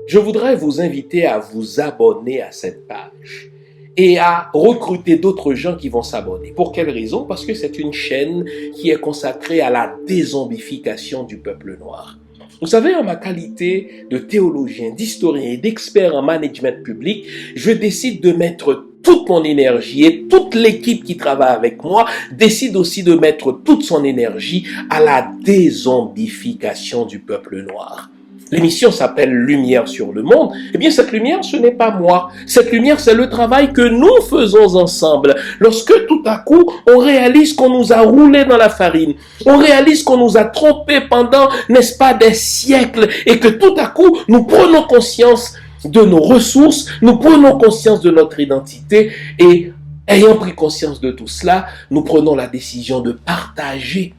Je voudrais vous inviter à vous abonner à cette page et à recruter d'autres gens qui vont s'abonner. Pour quelle raison? Parce que c'est une chaîne qui est consacrée à la dézombification du peuple noir. Vous savez, en ma qualité de théologien, d'historien et d'expert en management public, je décide de mettre toute mon énergie et toute l'équipe qui travaille avec moi décide aussi de mettre toute son énergie à la dézombification du peuple noir. L'émission s'appelle Lumière sur le monde. Eh bien, cette lumière, ce n'est pas moi. Cette lumière, c'est le travail que nous faisons ensemble. Lorsque tout à coup, on réalise qu'on nous a roulé dans la farine, on réalise qu'on nous a trompés pendant, n'est-ce pas, des siècles, et que tout à coup, nous prenons conscience de nos ressources, nous prenons conscience de notre identité, et ayant pris conscience de tout cela, nous prenons la décision de partager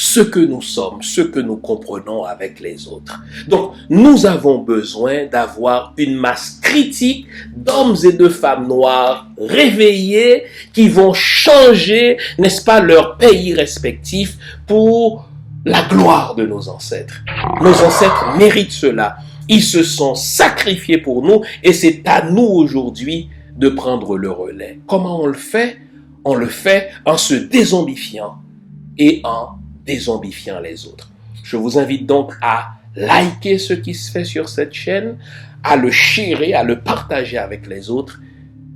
ce que nous sommes, ce que nous comprenons avec les autres. Donc, nous avons besoin d'avoir une masse critique d'hommes et de femmes noirs réveillés qui vont changer, n'est-ce pas, leur pays respectif pour la gloire de nos ancêtres. Nos ancêtres méritent cela. Ils se sont sacrifiés pour nous et c'est à nous aujourd'hui de prendre le relais. Comment on le fait? On le fait en se dézombifiant et en dézombifiant les autres. Je vous invite donc à liker ce qui se fait sur cette chaîne, à le sharer, à le partager avec les autres,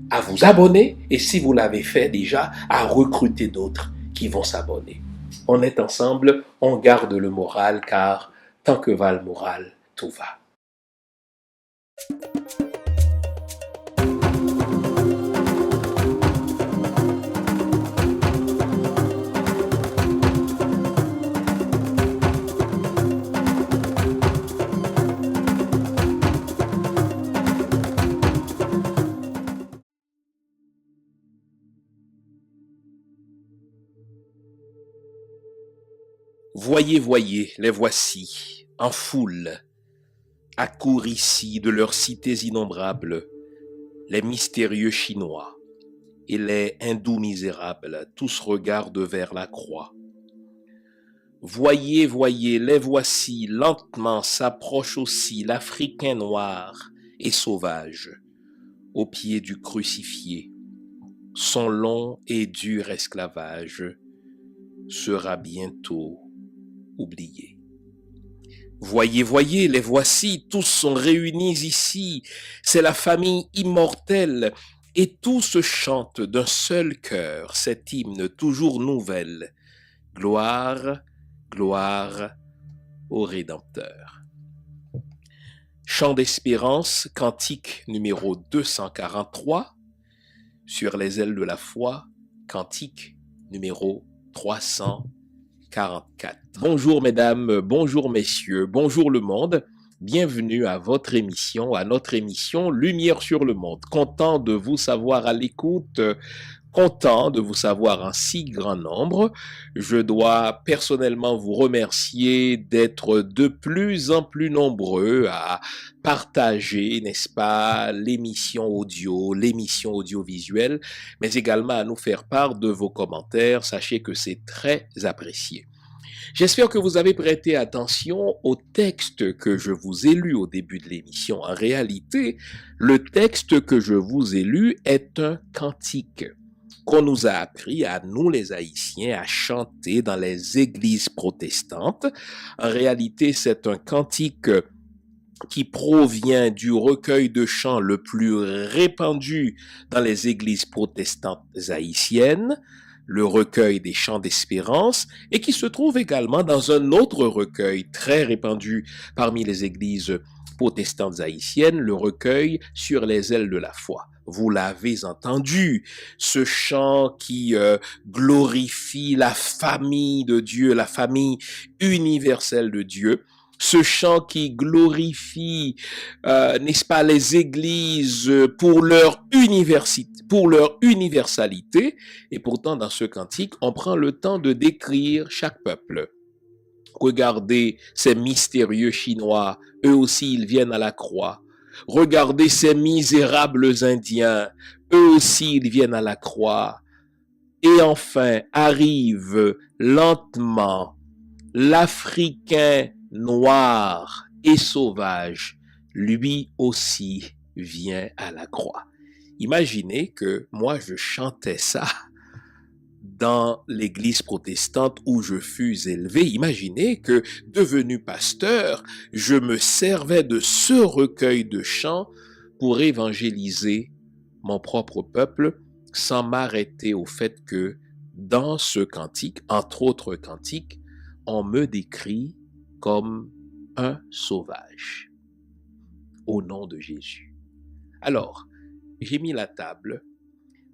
à vous abonner et si vous l'avez fait déjà, à recruter d'autres qui vont s'abonner. On est ensemble, on garde le moral car tant que va le moral, tout va. Voyez, voyez, les voici, en foule, accourent ici de leurs cités innombrables, les mystérieux Chinois et les hindous misérables, tous regardent vers la croix. Voyez, voyez, les voici, lentement s'approche aussi l'Africain noir et sauvage, au pied du crucifié. Son long et dur esclavage sera bientôt oublié. Voyez, voyez, les voici, tous sont réunis ici, c'est la famille immortelle, et tous chantent d'un seul cœur cet hymne toujours nouvelle. Gloire, gloire au Rédempteur. Chant d'espérance, cantique numéro 243, sur les ailes de la foi, cantique numéro 344. Bonjour mesdames, bonjour messieurs, bonjour le monde. Bienvenue à votre émission, à notre émission Lumière sur le monde. Content de vous savoir à l'écoute, content de vous savoir en si grand nombre. Je dois personnellement vous remercier d'être de plus en plus nombreux à partager, n'est-ce pas, l'émission audio, l'émission audiovisuelle, mais également à nous faire part de vos commentaires. Sachez que c'est très apprécié. J'espère que vous avez prêté attention au texte que je vous ai lu au début de l'émission. En réalité, le texte que je vous ai lu est un cantique qu'on nous a appris à nous les Haïtiens à chanter dans les églises protestantes. En réalité, c'est un cantique qui provient du recueil de chants le plus répandu dans les églises protestantes haïtiennes, le recueil des chants d'espérance, et qui se trouve également dans un autre recueil très répandu parmi les églises protestantes haïtiennes, le recueil sur les ailes de la foi. Vous l'avez entendu, ce chant qui glorifie la famille de Dieu, la famille universelle de Dieu. Ce chant qui glorifie, n'est-ce pas, les églises pour leur universalité. Et pourtant, dans ce cantique, on prend le temps de décrire chaque peuple. Regardez ces mystérieux Chinois, eux aussi ils viennent à la croix. Regardez ces misérables Indiens, eux aussi ils viennent à la croix. Et enfin arrive lentement l'Africain noir et sauvage, lui aussi vient à la croix. Imaginez que moi je chantais ça dans l'église protestante où je fus élevé. Imaginez que, devenu pasteur, je me servais de ce recueil de chants pour évangéliser mon propre peuple sans m'arrêter au fait que dans ce cantique, entre autres cantiques, on me décrit comme un sauvage au nom de Jésus. Alors, j'ai mis la table.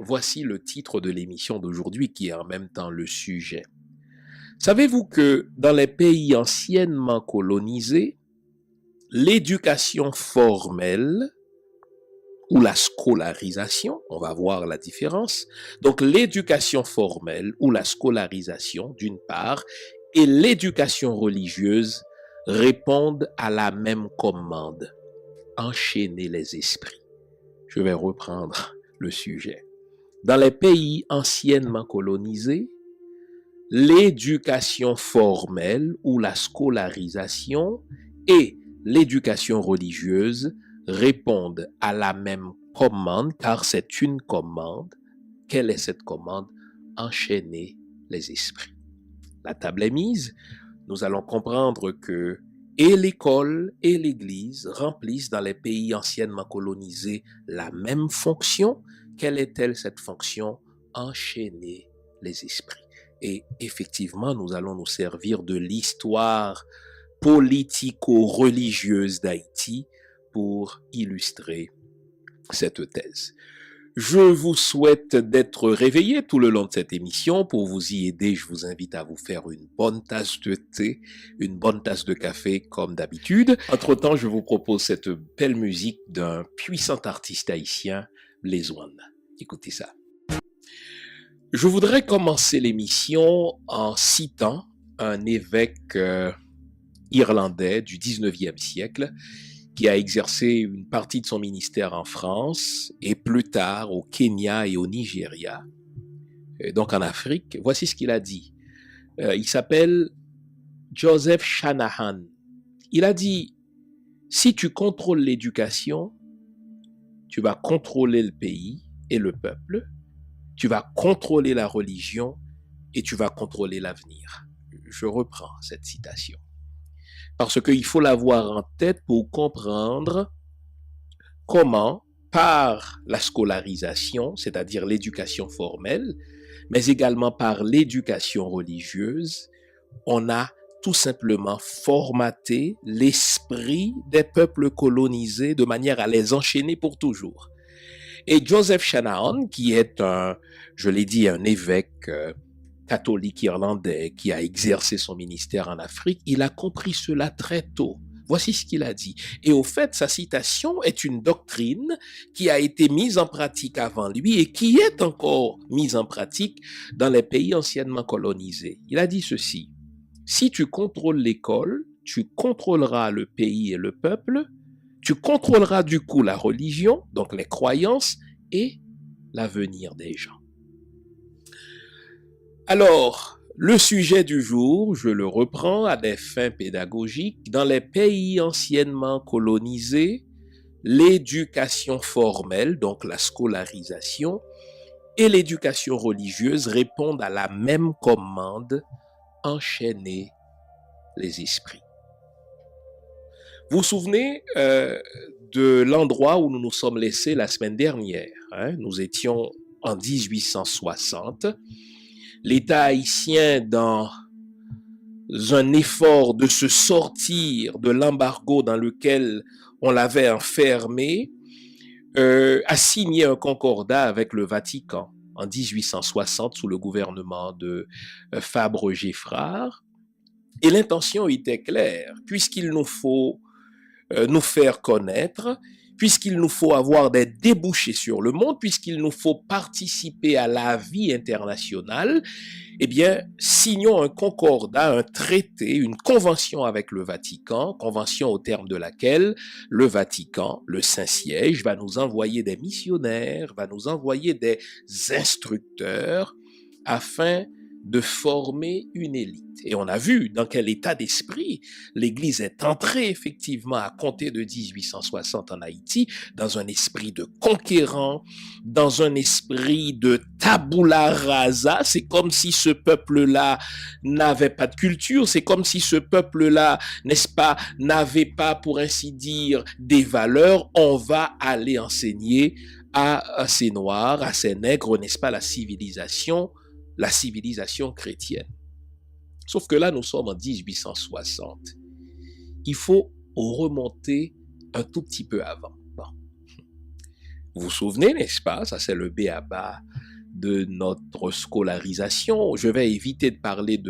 Voici le titre de l'émission d'aujourd'hui qui est en même temps le sujet. Savez-vous que dans les pays anciennement colonisés, l'éducation formelle ou la scolarisation, on va voir la différence, donc l'éducation formelle ou la scolarisation d'une part et l'éducation religieuse répondent à la même commande, enchaîner les esprits. Je vais reprendre le sujet. Dans les pays anciennement colonisés, l'éducation formelle ou la scolarisation et l'éducation religieuse répondent à la même commande, car c'est une commande. Quelle est cette commande? Enchaîner les esprits. La table est mise. Nous allons comprendre que et l'école et l'Église remplissent dans les pays anciennement colonisés la même fonction. Quelle est-elle cette fonction? Enchaîner les esprits. Et effectivement, nous allons nous servir de l'histoire politico-religieuse d'Haïti pour illustrer cette thèse. Je vous souhaite d'être réveillés tout le long de cette émission. Pour vous y aider, je vous invite à vous faire une bonne tasse de thé, une bonne tasse de café comme d'habitude. Entre-temps, je vous propose cette belle musique d'un puissant artiste haïtien, Blaise One. Écoutez ça. Je voudrais commencer l'émission en citant un évêque irlandais du 19e siècle qui a exercé une partie de son ministère en France et plus tard au Kenya et au Nigeria, donc en Afrique. Voici ce qu'il a dit. Il s'appelle Joseph Shanahan. Il a dit, si tu contrôles l'éducation, tu vas contrôler le pays et le peuple, tu vas contrôler la religion et tu vas contrôler l'avenir. Je reprends cette citation. Parce qu'il faut l'avoir en tête pour comprendre comment, par la scolarisation, c'est-à-dire l'éducation formelle, mais également par l'éducation religieuse, on a tout simplement formaté l'esprit des peuples colonisés de manière à les enchaîner pour toujours. Et Joseph Shanahan, qui est je l'ai dit, un évêque catholique irlandais qui a exercé son ministère en Afrique, il a compris cela très tôt. Voici ce qu'il a dit. Et au fait, sa citation est une doctrine qui a été mise en pratique avant lui et qui est encore mise en pratique dans les pays anciennement colonisés. Il a dit ceci. Si tu contrôles l'école, tu contrôleras le pays et le peuple, tu contrôleras du coup la religion, donc les croyances, et l'avenir des gens. Alors, le sujet du jour, je le reprends à des fins pédagogiques. Dans les pays anciennement colonisés, l'éducation formelle, donc la scolarisation, et l'éducation religieuse répondent à la même commande, enchaîner les esprits. Vous vous souvenez de l'endroit où nous nous sommes laissés la semaine dernière, hein? Nous étions en 1860. L'État haïtien, dans un effort de se sortir de l'embargo dans lequel on l'avait enfermé, a signé un concordat avec le Vatican en 1860 sous le gouvernement de Fabre-Geffrard. Et l'intention était claire, puisqu'il nous faut nous faire connaître, puisqu'il nous faut avoir des débouchés sur le monde, puisqu'il nous faut participer à la vie internationale, eh bien, signons un concordat, un traité, une convention avec le Vatican, convention au terme de laquelle le Vatican, le Saint-Siège, va nous envoyer des missionnaires, va nous envoyer des instructeurs afin de former une élite. Et on a vu dans quel état d'esprit l'Église est entrée effectivement à compter de 1860 en Haïti, dans un esprit de conquérant, dans un esprit de tabula rasa. C'est comme si ce peuple-là n'avait pas de culture, c'est comme si ce peuple-là, n'est-ce pas, n'avait pas, pour ainsi dire, des valeurs. On va aller enseigner à ces Noirs, à ces nègres, n'est-ce pas, la civilisation chrétienne. Sauf que là, nous sommes en 1860. Il faut remonter un tout petit peu avant. Bon. Vous vous souvenez, n'est-ce pas? Ça, c'est le b.a.-ba de notre scolarisation. Je vais éviter de parler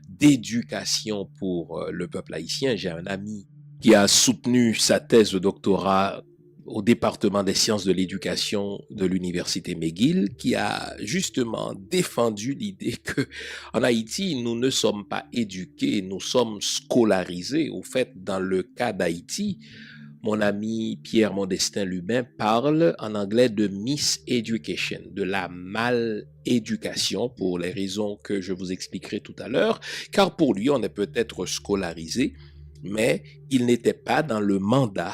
d'éducation pour le peuple haïtien. J'ai un ami qui a soutenu sa thèse de doctorat au département des sciences de l'éducation de l'université McGill, qui a justement défendu l'idée que en Haïti, nous ne sommes pas éduqués, nous sommes scolarisés. Au fait, dans le cas d'Haïti, mon ami Pierre Modestin Lubin parle en anglais de miseducation, de la maléducation, pour les raisons que je vous expliquerai tout à l'heure, car pour lui, on est peut-être scolarisé, mais il n'était pas dans le mandat,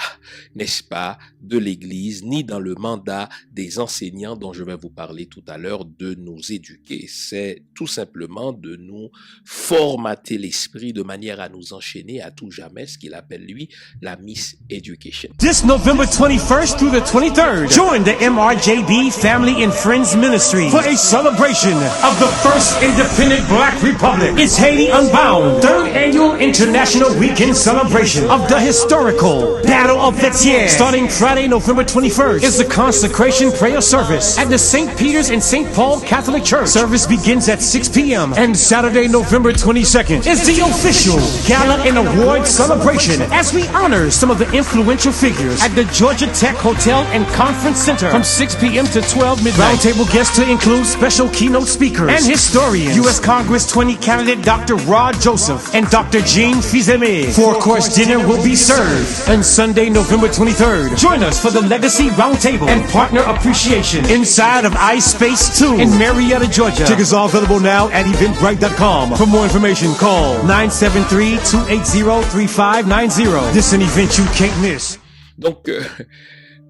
n'est-ce pas, de l'Église, ni dans le mandat des enseignants dont je vais vous parler tout à l'heure, de nous éduquer. C'est tout simplement de nous formater l'esprit de manière à nous enchaîner à tout jamais, ce qu'il appelle, lui, la miseducation. This November 21st through the 23rd, join the MRJB Family and Friends Ministry for a celebration of the first independent Black Republic. It's Haiti Unbound, third annual International Weekend celebration of the historical Battle of Béziers. Starting Friday, November 21st, is the consecration prayer service at the St. Peter's and St. Paul Catholic Church. Service begins at 6 p.m. And Saturday, November 22nd, is the official Gala and Award celebration as we honor some of the influential figures at the Georgia Tech Hotel and Conference Center from 6 p.m. to 12 midnight. Roundtable guests to include special keynote speakers and historians, U.S. Congress 20 candidate Dr. Rod Joseph and Dr. Jean Fils-Aimé. Four-course dinner will be served on Sunday, November 23rd. Join us for the Legacy Roundtable and Partner Appreciation inside of iSpace 2 in Marietta, Georgia. Tickets are available now at eventbrite.com. For more information, call 973-280-3590. This is an event you can't miss. Donc,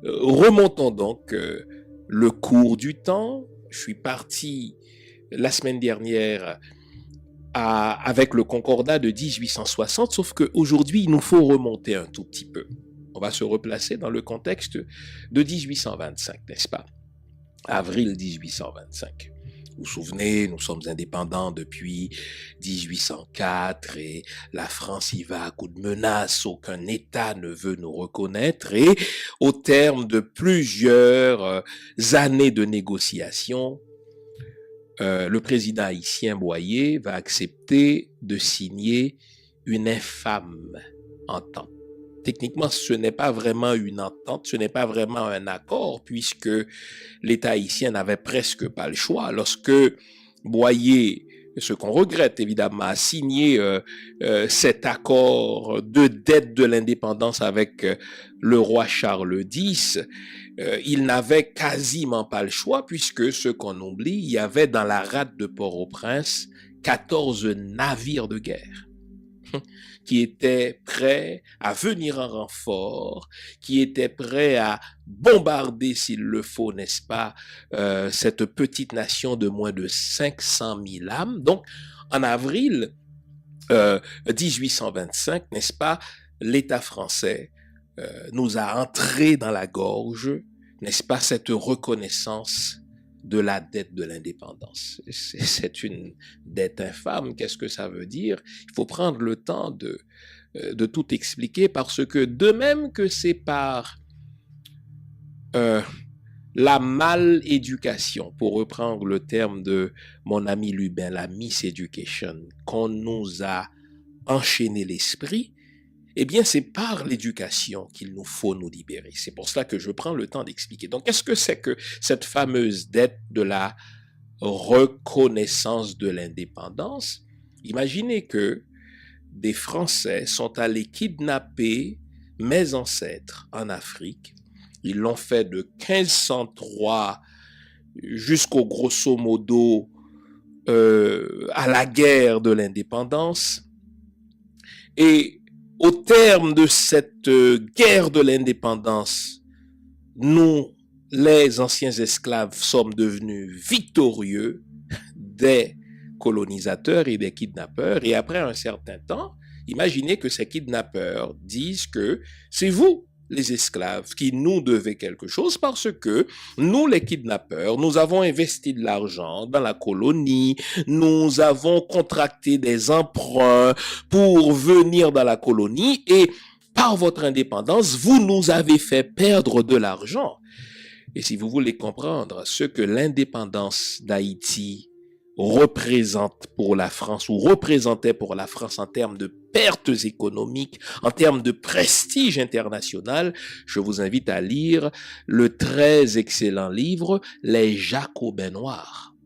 remontons donc le cours du temps. Je suis parti la semaine dernière avec le concordat de 1860, sauf qu'aujourd'hui, il nous faut remonter un tout petit peu. On va se replacer dans le contexte de 1825, n'est-ce pas? Avril 1825. Vous vous souvenez, nous sommes indépendants depuis 1804 et la France y va à coups de menaces, aucun État ne veut nous reconnaître et au terme de plusieurs années de négociations, le président haïtien Boyer va accepter de signer une infâme entente. Techniquement, ce n'est pas vraiment une entente, ce n'est pas vraiment un accord, puisque l'État haïtien n'avait presque pas le choix. Lorsque Boyer, ce qu'on regrette évidemment, a signé cet accord de dette de l'indépendance avec le roi Charles X, il n'avait quasiment pas le choix, puisque ce qu'on oublie, il y avait dans la rade de Port-au-Prince 14 navires de guerre qui étaient prêts à venir en renfort, qui étaient prêts à bombarder s'il le faut, n'est-ce pas, cette petite nation de moins de 500 000 âmes. Donc, en avril 1825, n'est-ce pas, l'État français nous a entré dans la gorge, n'est-ce pas, cette reconnaissance de la dette de l'indépendance. C'est une dette infâme. Qu'est-ce que ça veut dire? Il faut prendre le temps de tout expliquer, parce que de même que c'est par la maléducation, pour reprendre le terme de mon ami Lubin, la miseducation, qu'on nous a enchaîné l'esprit, Eh bien, c'est par l'éducation qu'il nous faut nous libérer. C'est pour cela que je prends le temps d'expliquer. Donc, qu'est-ce que c'est que cette fameuse dette de la reconnaissance de l'indépendance? Imaginez que des Français sont allés kidnapper mes ancêtres en Afrique. Ils l'ont fait de 1503 jusqu'au grosso modo à la guerre de l'indépendance. Et au terme de cette guerre de l'indépendance, nous, les anciens esclaves, sommes devenus victorieux des colonisateurs et des kidnappeurs. Et après un certain temps, imaginez que ces kidnappeurs disent que c'est vous, les esclaves, qui nous devez quelque chose parce que nous, les kidnappeurs, nous avons investi de l'argent dans la colonie, nous avons contracté des emprunts pour venir dans la colonie et par votre indépendance, vous nous avez fait perdre de l'argent. Et si vous voulez comprendre ce que l'indépendance d'Haïti représente pour la France ou représentait pour la France en termes de pertes économiques, en termes de prestige international, je vous invite à lire le très excellent livre « Les Jacobins noirs »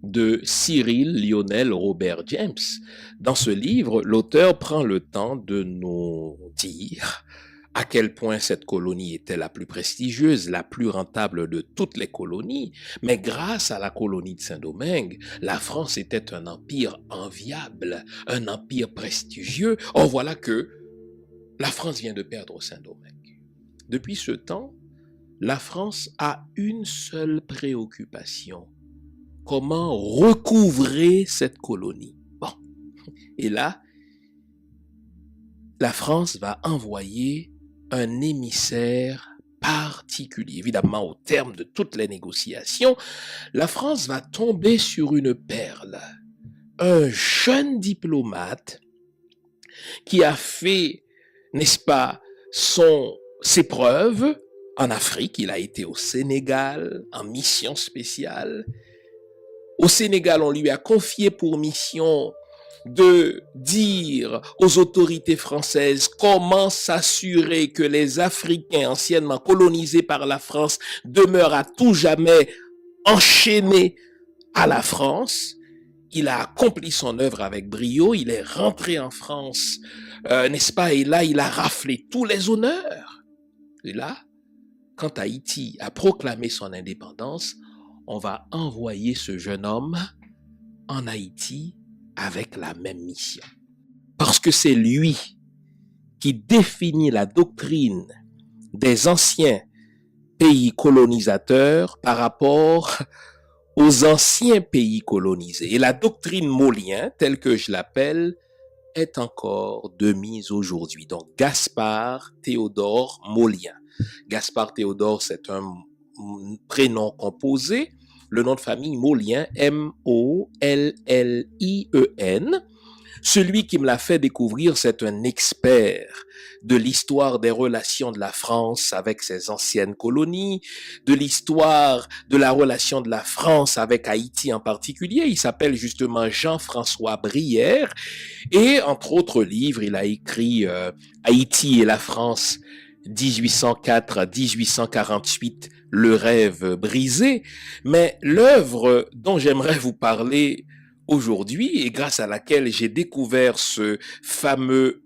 de Cyril Lionel Robert James. Dans ce livre, l'auteur prend le temps de nous dire à quel point cette colonie était la plus prestigieuse, la plus rentable de toutes les colonies. Mais grâce à la colonie de Saint-Domingue, la France était un empire enviable, un empire prestigieux. Or voilà que la France vient de perdre Saint-Domingue. Depuis ce temps, la France a une seule préoccupation: comment recouvrer cette colonie. Bon, et là, la France va envoyer un émissaire particulier. Évidemment, au terme de toutes les négociations, la France va tomber sur une perle. Un jeune diplomate qui a fait, n'est-ce pas, ses preuves en Afrique. Il a été au Sénégal en mission spéciale. Au Sénégal, on lui a confié pour mission de dire aux autorités françaises comment s'assurer que les Africains anciennement colonisés par la France demeurent à tout jamais enchaînés à la France. Il a accompli son œuvre avec brio, il est rentré en France, n'est-ce pas, et là il a raflé tous les honneurs. Et là, quand Haïti a proclamé son indépendance, on va envoyer ce jeune homme en Haïti avec la même mission. Parce que c'est lui qui définit la doctrine des anciens pays colonisateurs par rapport aux anciens pays colonisés. Et la doctrine Molien, telle que je l'appelle, est encore de mise aujourd'hui. Donc, Gaspard Théodore Molien. Gaspard Théodore, c'est un prénom composé. Le nom de famille Molien, M-O-L-L-I-E-N. Celui qui me l'a fait découvrir, c'est un expert de l'histoire des relations de la France avec ses anciennes colonies, de l'histoire de la relation de la France avec Haïti en particulier. Il s'appelle justement Jean-François Brière et entre autres livres, il a écrit Haïti et la France 1804-1848, le rêve brisé. Mais l'œuvre dont j'aimerais vous parler aujourd'hui et grâce à laquelle j'ai découvert ce fameux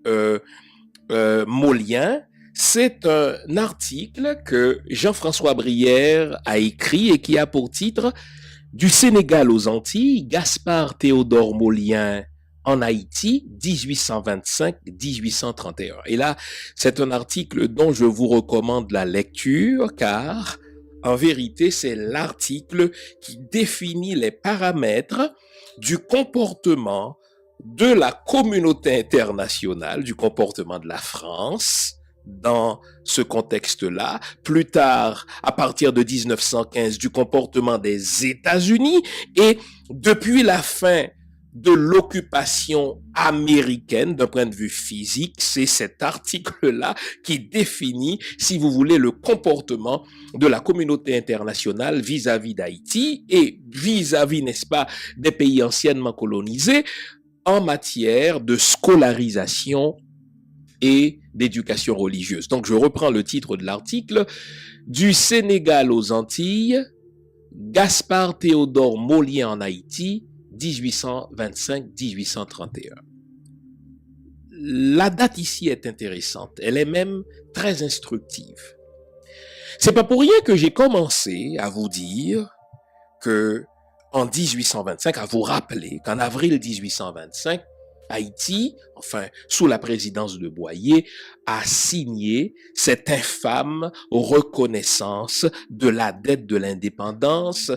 Molien, c'est un article que Jean-François Brière a écrit et qui a pour titre « Du Sénégal aux Antilles, Gaspard Théodore Molien en Haïti, 1825-1831 ». Et là, c'est un article dont je vous recommande la lecture car, en vérité, c'est l'article qui définit les paramètres du comportement de la communauté internationale, du comportement de la France dans ce contexte-là, plus tard, à partir de 1915, du comportement des États-Unis et depuis la fin de l'occupation américaine d'un point de vue physique, c'est cet article-là qui définit, si vous voulez, le comportement de la communauté internationale vis-à-vis d'Haïti et vis-à-vis, n'est-ce pas, des pays anciennement colonisés en matière de scolarisation et d'éducation religieuse. Donc je reprends le titre de l'article. Du Sénégal aux Antilles, Gaspard Théodore Maulien en Haïti, 1825-1831. La date ici est intéressante, elle est même très instructive. C'est pas pour rien que j'ai commencé à vous dire que en 1825, à vous rappeler qu'en avril 1825, Haïti, enfin sous la présidence de Boyer, a signé cette infâme reconnaissance de la dette de l'indépendance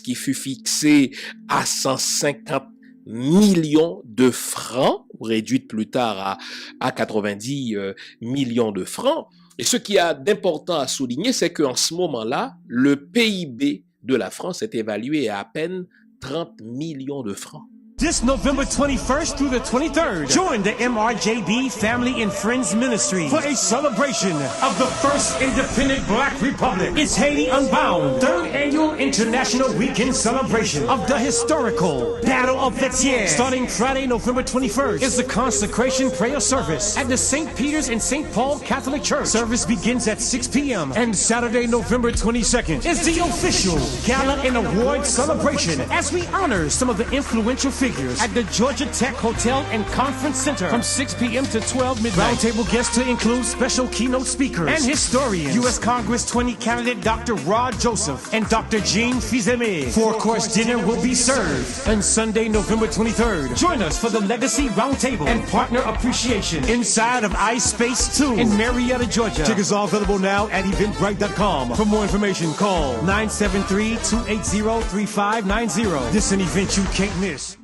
qui fut fixée à 150 millions de francs, réduite plus tard à 90 millions de francs. Et ce qui a d'important à souligner, c'est qu'en ce moment-là, le PIB de la France est évalué à peine 30 millions de francs. This November 21st through the 23rd, join the MRJB Family and Friends Ministry for a celebration of the first independent Black Republic. It's Haiti Unbound, third annual international weekend celebration of the historical Battle of Pétion. Starting Friday, November 21st, is the consecration prayer service at the St. Peter's and St. Paul Catholic Church. Service begins at 6 p.m. And Saturday, November 22nd, is the official gala and award celebration as we honor some of the influential figures at the Georgia Tech Hotel and Conference Center from 6 p.m. to 12 midnight. Roundtable guests to include special keynote speakers and historians, U.S. Congress 20 candidate Dr. Rod Joseph and Dr. Jean Fils-Aimé. Four-course dinner will be served on Sunday, November 23rd. Join us for the Legacy Roundtable and Partner Appreciation inside of iSpace 2 in Marietta, Georgia. Tickets are available now at eventbrite.com. For more information, call 973-280-3590. This is an event you can't miss.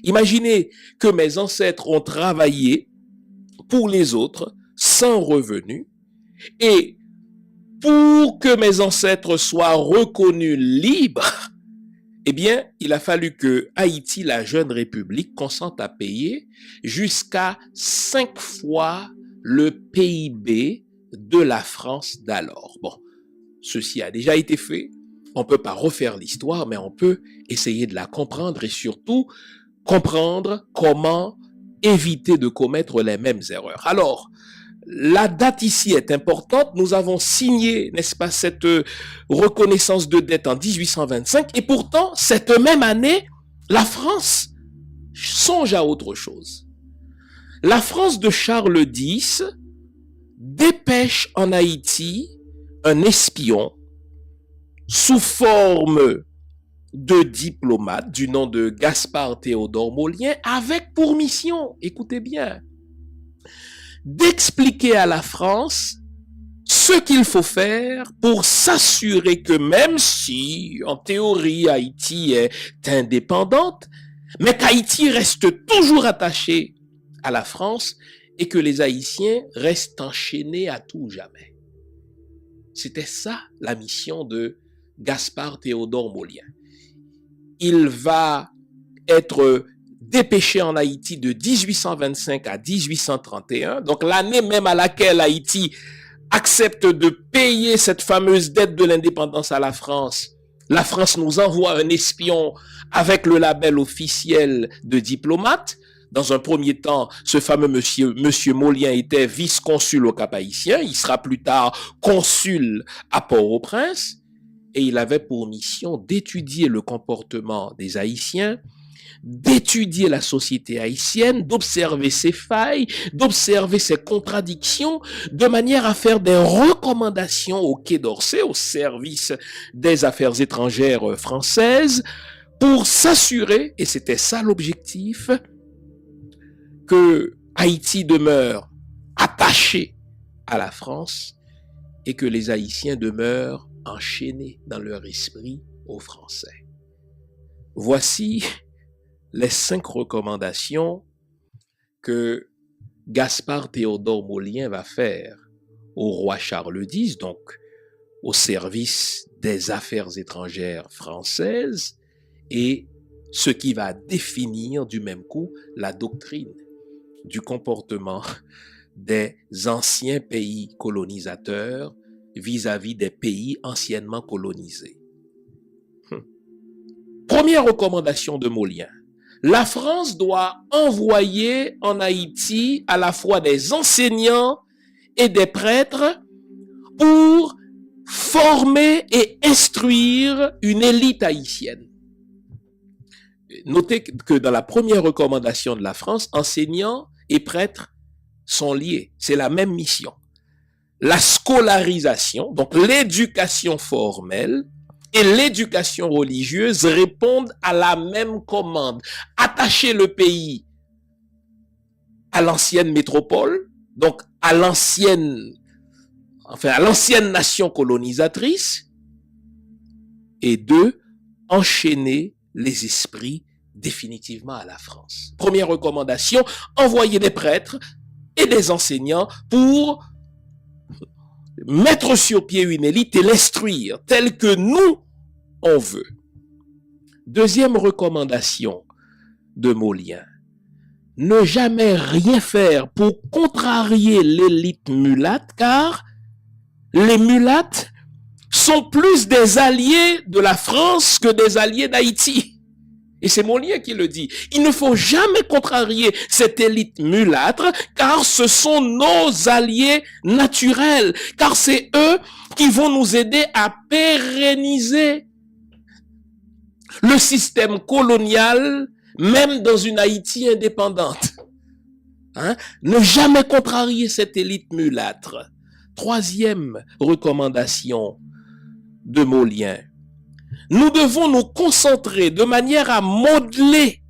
Imaginez que mes ancêtres ont travaillé pour les autres sans revenu et pour que mes ancêtres soient reconnus libres, eh bien, il a fallu que Haïti, la jeune république, consente à payer jusqu'à 5 fois le PIB de la France d'alors. Bon, ceci a déjà été fait. On ne peut pas refaire l'histoire, mais on peut essayer de la comprendre et surtout comprendre comment éviter de commettre les mêmes erreurs. Alors, la date ici est importante. Nous avons signé, n'est-ce pas, cette reconnaissance de dette en 1825 et pourtant, cette même année, la France songe à autre chose. La France de Charles X dépêche en Haïti un espion sous forme de diplomate du nom de Gaspard Théodore Maulien avec pour mission, écoutez bien, d'expliquer à la France ce qu'il faut faire pour s'assurer que même si, en théorie, Haïti est indépendante, mais qu'Haïti reste toujours attaché à la France et que les Haïtiens restent enchaînés à tout jamais. C'était ça la mission de Gaspard Théodore Maulien. Il va être dépêché en Haïti de 1825 à 1831, donc l'année même à laquelle Haïti accepte de payer cette fameuse dette de l'indépendance à la France. La France nous envoie un espion avec le label officiel de diplomate. Dans un premier temps, ce fameux monsieur Maulien était vice-consul au Cap-Haïtien. Il sera plus tard consul à Port-au-Prince. Et il avait pour mission d'étudier le comportement des Haïtiens, d'étudier la société haïtienne, d'observer ses failles, d'observer ses contradictions, de manière à faire des recommandations au Quai d'Orsay, au service des affaires étrangères françaises, pour s'assurer, et c'était ça l'objectif, que Haïti demeure attaché à la France et que les Haïtiens demeurent enchaînés dans leur esprit aux Français. Voici les 5 recommandations que Gaspard Théodore Maulien va faire au roi Charles X, donc au service des affaires étrangères françaises, et ce qui va définir du même coup la doctrine du comportement des anciens pays colonisateurs vis-à-vis des pays anciennement colonisés. Première recommandation de Maulien, la France doit envoyer en Haïti à la fois des enseignants et des prêtres pour former et instruire une élite haïtienne. Notez que dans la première recommandation de la France, enseignants et prêtres sont liés. C'est la même mission. La scolarisation, donc l'éducation formelle et l'éducation religieuse répondent à la même commande. Attacher le pays à l'ancienne métropole, donc à l'ancienne nation colonisatrice, et 2, enchaîner les esprits définitivement à la France. Première recommandation, envoyer des prêtres et des enseignants pour mettre sur pied une élite et l'instruire telle que nous, on veut. Deuxième recommandation de Molien, ne jamais rien faire pour contrarier l'élite mulatte, car les mulattes sont plus des alliés de la France que des alliés d'Haïti. Et c'est Molien qui le dit. Il ne faut jamais contrarier cette élite mulâtre, car ce sont nos alliés naturels, car c'est eux qui vont nous aider à pérenniser le système colonial, même dans une Haïti indépendante. Ne jamais contrarier cette élite mulâtre. Troisième recommandation de Molien. Nous devons nous concentrer de manière à modeler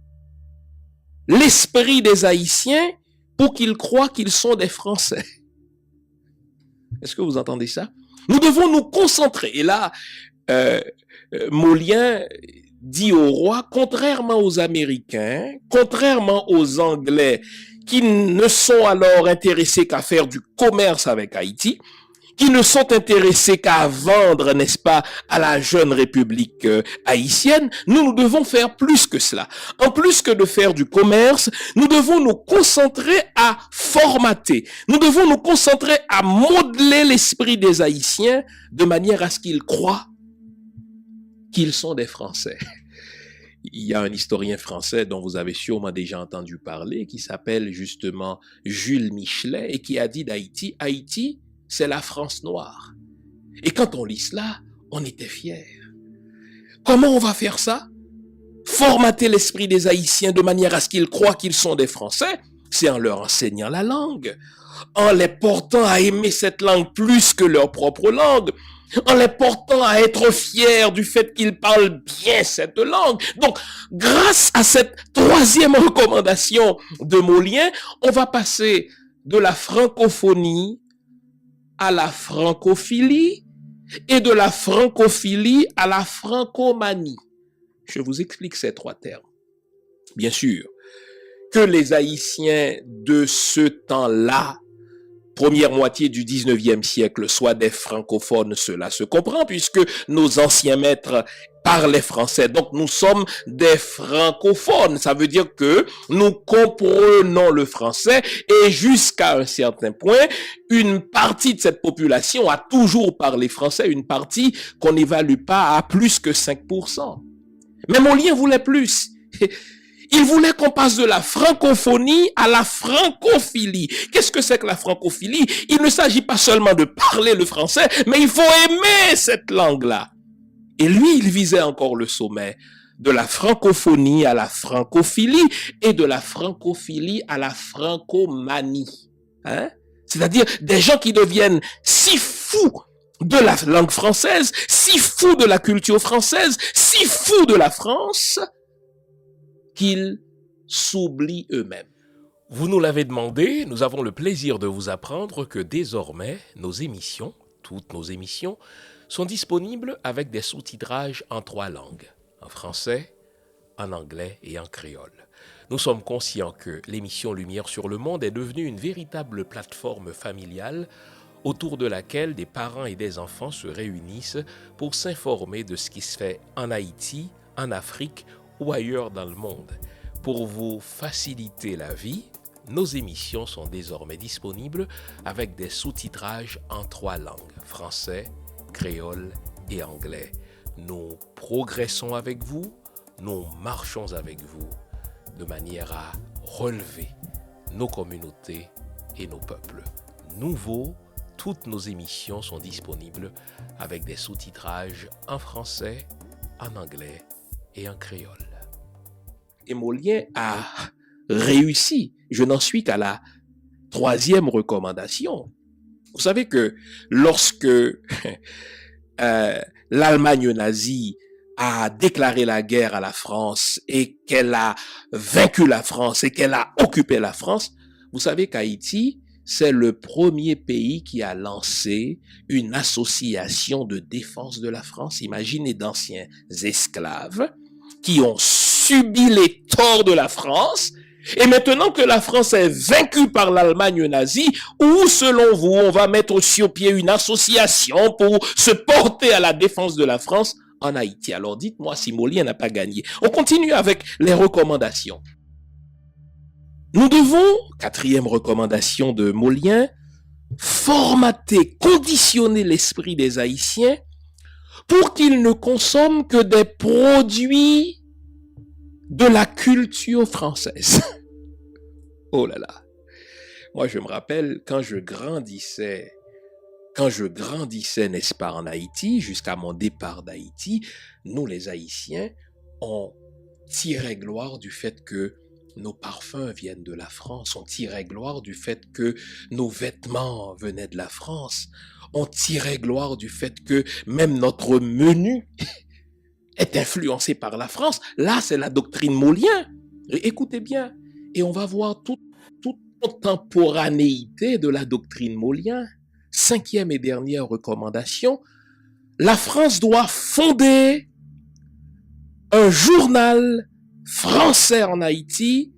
l'esprit des Haïtiens pour qu'ils croient qu'ils sont des Français. Est-ce que vous entendez ça? Nous devons nous concentrer. Et là, Molien dit au roi, contrairement aux Américains, contrairement aux Anglais, qui ne sont alors intéressés qu'à faire du commerce avec Haïti, qui ne sont intéressés qu'à vendre, n'est-ce pas, à la jeune République haïtienne, nous devons faire plus que cela. En plus que de faire du commerce, nous devons nous concentrer à formater. Nous devons nous concentrer à modeler l'esprit des Haïtiens de manière à ce qu'ils croient qu'ils sont des Français. Il y a un historien français dont vous avez sûrement déjà entendu parler, qui s'appelle justement Jules Michelet, et qui a dit d'Haïti, Haïti, c'est la France noire. Et quand on lit cela, on était fiers. Comment on va faire ça? Formater l'esprit des Haïtiens de manière à ce qu'ils croient qu'ils sont des Français, c'est en leur enseignant la langue, en les portant à aimer cette langue plus que leur propre langue, en les portant à être fiers du fait qu'ils parlent bien cette langue. Donc, grâce à cette troisième recommandation de Molien, on va passer de la francophonie à la francophilie et de la francophilie à la francomanie. Je vous explique ces trois termes. Bien sûr, que les Haïtiens de ce temps-là, première moitié du 19e siècle, soient des francophones, cela se comprend puisque nos anciens maîtres parlaient français. Donc nous sommes des francophones. Ça veut dire que nous comprenons le français et jusqu'à un certain point, une partie de cette population a toujours parlé français, une partie qu'on n'évalue pas à plus que 5%. Mais Molien voulait plus. Il voulait qu'on passe de la francophonie à la francophilie. Qu'est-ce que c'est que la francophilie? Il ne s'agit pas seulement de parler le français, mais il faut aimer cette langue-là. Et lui, il visait encore le sommet de la francophonie à la francophilie et de la francophilie à la francomanie. C'est-à-dire des gens qui deviennent si fous de la langue française, si fous de la culture française, si fous de la France, qu'ils s'oublient eux-mêmes. Vous nous l'avez demandé, nous avons le plaisir de vous apprendre que désormais, nos émissions, toutes nos émissions, sont disponibles avec des sous-titrages en 3 langues, en français, en anglais et en créole. Nous sommes conscients que l'émission Lumière sur le Monde est devenue une véritable plateforme familiale autour de laquelle des parents et des enfants se réunissent pour s'informer de ce qui se fait en Haïti, en Afrique ou ailleurs dans le monde. Pour vous faciliter la vie, nos émissions sont désormais disponibles avec des sous-titrages en 3 langues, français, créole et anglais. Nous progressons avec vous, nous marchons avec vous. de manière à relever nos communautés et nos peuples. Nouveau, toutes nos émissions sont disponibles avec des sous-titrages en français, en anglais et en créole. Et Molien a réussi. Je n'en suis qu'à la 3e recommandation. Vous savez que lorsque l'Allemagne nazie a déclaré la guerre à la France et qu'elle a vaincu la France et qu'elle a occupé la France, vous savez qu'Haïti, c'est le premier pays qui a lancé une association de défense de la France. Imaginez d'anciens esclaves qui ont subi les torts de la France. Et maintenant que la France est vaincue par l'Allemagne nazie, où, selon vous, on va mettre sur pied une association pour se porter à la défense de la France en Haïti? Alors dites-moi si Molien n'a pas gagné. On continue avec les recommandations. Nous devons, 4e recommandation de Molien, formater, conditionner l'esprit des Haïtiens pour qu'ils ne consomment que des produits de la culture française. Oh là là. Moi, je me rappelle quand je grandissais, n'est-ce pas, en Haïti, jusqu'à mon départ d'Haïti, nous, les Haïtiens, on tirait gloire du fait que nos parfums viennent de la France. On tirait gloire du fait que nos vêtements venaient de la France. On tirait gloire du fait que même notre menu est influencé par la France. Là, c'est la doctrine Molien. Écoutez bien. Et on va voir toute contemporanéité de la doctrine Molien. 5e et dernière recommandation. La France doit fonder un journal français en Haïti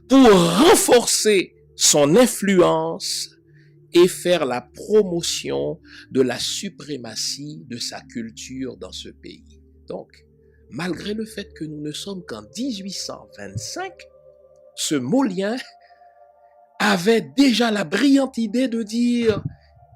pour renforcer son influence et faire la promotion de la suprématie de sa culture dans ce pays. Donc, malgré le fait que nous ne sommes qu'en 1825, ce Molien avait déjà la brillante idée de dire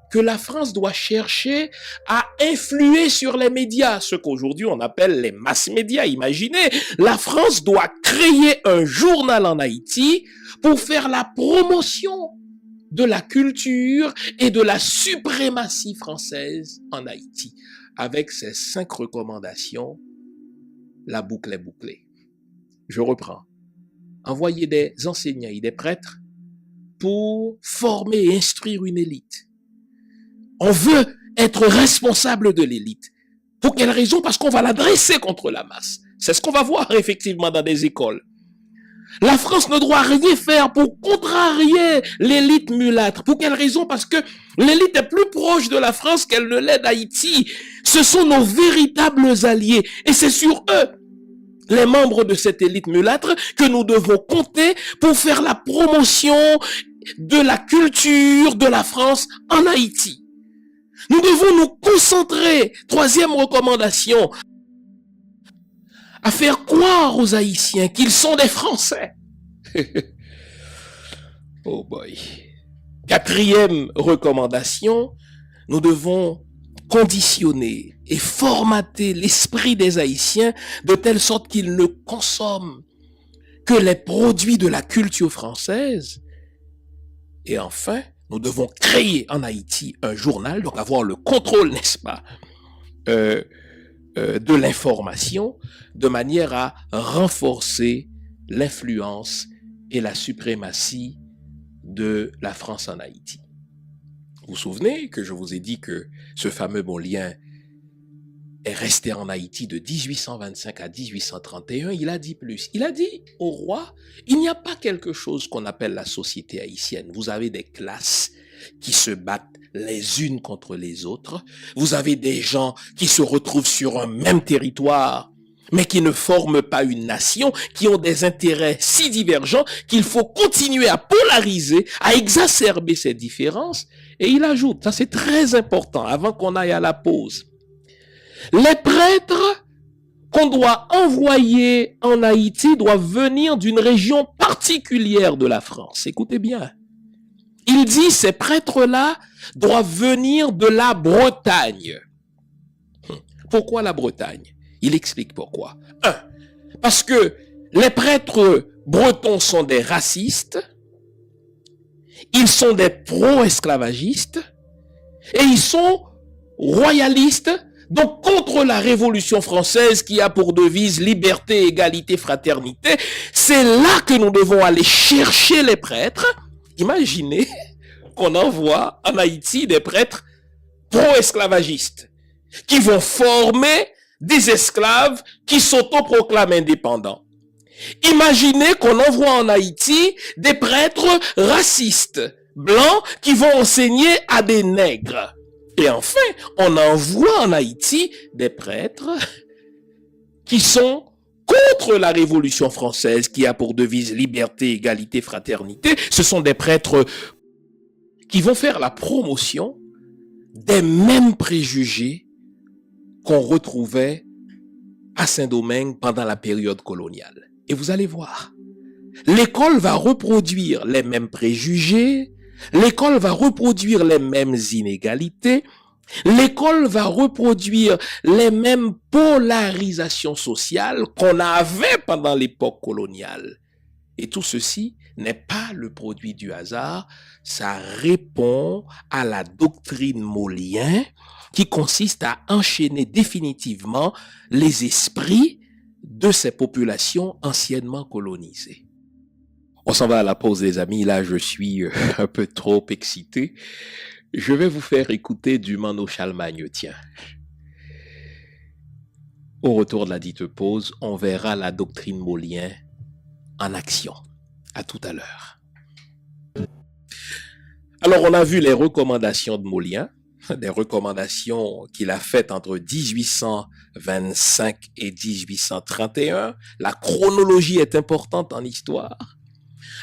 que la France doit chercher à influer sur les médias, ce qu'aujourd'hui on appelle les mass médias. Imaginez, la France doit créer un journal en Haïti pour faire la promotion de la culture et de la suprématie française en Haïti. Avec ces 5 recommandations, la boucle est bouclée. Je reprends. Envoyer des enseignants et des prêtres pour former et instruire une élite. On veut être responsable de l'élite. Pour quelle raison? Parce qu'on va la dresser contre la masse. C'est ce qu'on va voir effectivement dans des écoles. La France ne doit rien faire pour contrarier l'élite mulâtre. Pour quelle raison? Parce que l'élite est plus proche de la France qu'elle ne l'est d'Haïti. Ce sont nos véritables alliés. Et c'est sur eux, les membres de cette élite mulâtre, que nous devons compter pour faire la promotion de la culture de la France en Haïti. Nous devons nous concentrer, 3e recommandation, à faire croire aux Haïtiens qu'ils sont des Français. Oh boy. 4e recommandation, nous devons conditionner et formater l'esprit des Haïtiens de telle sorte qu'ils ne consomment que les produits de la culture française. Et enfin, nous devons créer en Haïti un journal, donc avoir le contrôle, n'est-ce pas, de l'information, de manière à renforcer l'influence et la suprématie de la France en Haïti. Vous vous souvenez que je vous ai dit que ce fameux Molien est resté en Haïti de 1825 à 1831, il a dit plus. Il a dit au roi, il n'y a pas quelque chose qu'on appelle la société haïtienne. Vous avez des classes qui se battent les unes contre les autres. Vous avez des gens qui se retrouvent sur un même territoire, mais qui ne forment pas une nation, qui ont des intérêts si divergents qu'il faut continuer à polariser, à exacerber ces différences. Et il ajoute, ça c'est très important, avant qu'on aille à la pause, les prêtres qu'on doit envoyer en Haïti doivent venir d'une région particulière de la France. Écoutez bien. Il dit, ces prêtres-là doivent venir de la Bretagne. Pourquoi la Bretagne? Il explique pourquoi. 1. Parce que les prêtres Bretons sont des racistes, ils sont des pro-esclavagistes et ils sont royalistes, donc contre la Révolution française qui a pour devise liberté, égalité, fraternité. C'est là que nous devons aller chercher les prêtres. Imaginez qu'on envoie en Haïti des prêtres pro-esclavagistes qui vont former des esclaves qui s'autoproclament indépendants. Imaginez qu'on envoie en Haïti des prêtres racistes, blancs, qui vont enseigner à des nègres. Et enfin, on envoie en Haïti des prêtres qui sont contre la Révolution française qui a pour devise liberté, égalité, fraternité. Ce sont des prêtres qui vont faire la promotion des mêmes préjugés qu'on retrouvait à Saint-Domingue pendant la période coloniale. Et vous allez voir, l'école va reproduire les mêmes préjugés, l'école va reproduire les mêmes inégalités, l'école va reproduire les mêmes polarisations sociales qu'on avait pendant l'époque coloniale. Et tout ceci n'est pas le produit du hasard, ça répond à la doctrine Molien qui consiste à enchaîner définitivement les esprits de ces populations anciennement colonisées. On s'en va à la pause, les amis. Là, je suis un peu trop excité. Je vais vous faire écouter du Mano Chalmagne, tiens. Au retour de la dite pause, on verra la doctrine Molien en action. À tout à l'heure. Alors, on a vu les recommandations de Molien, des recommandations qu'il a faites entre 1825 et 1831. La chronologie est importante en histoire.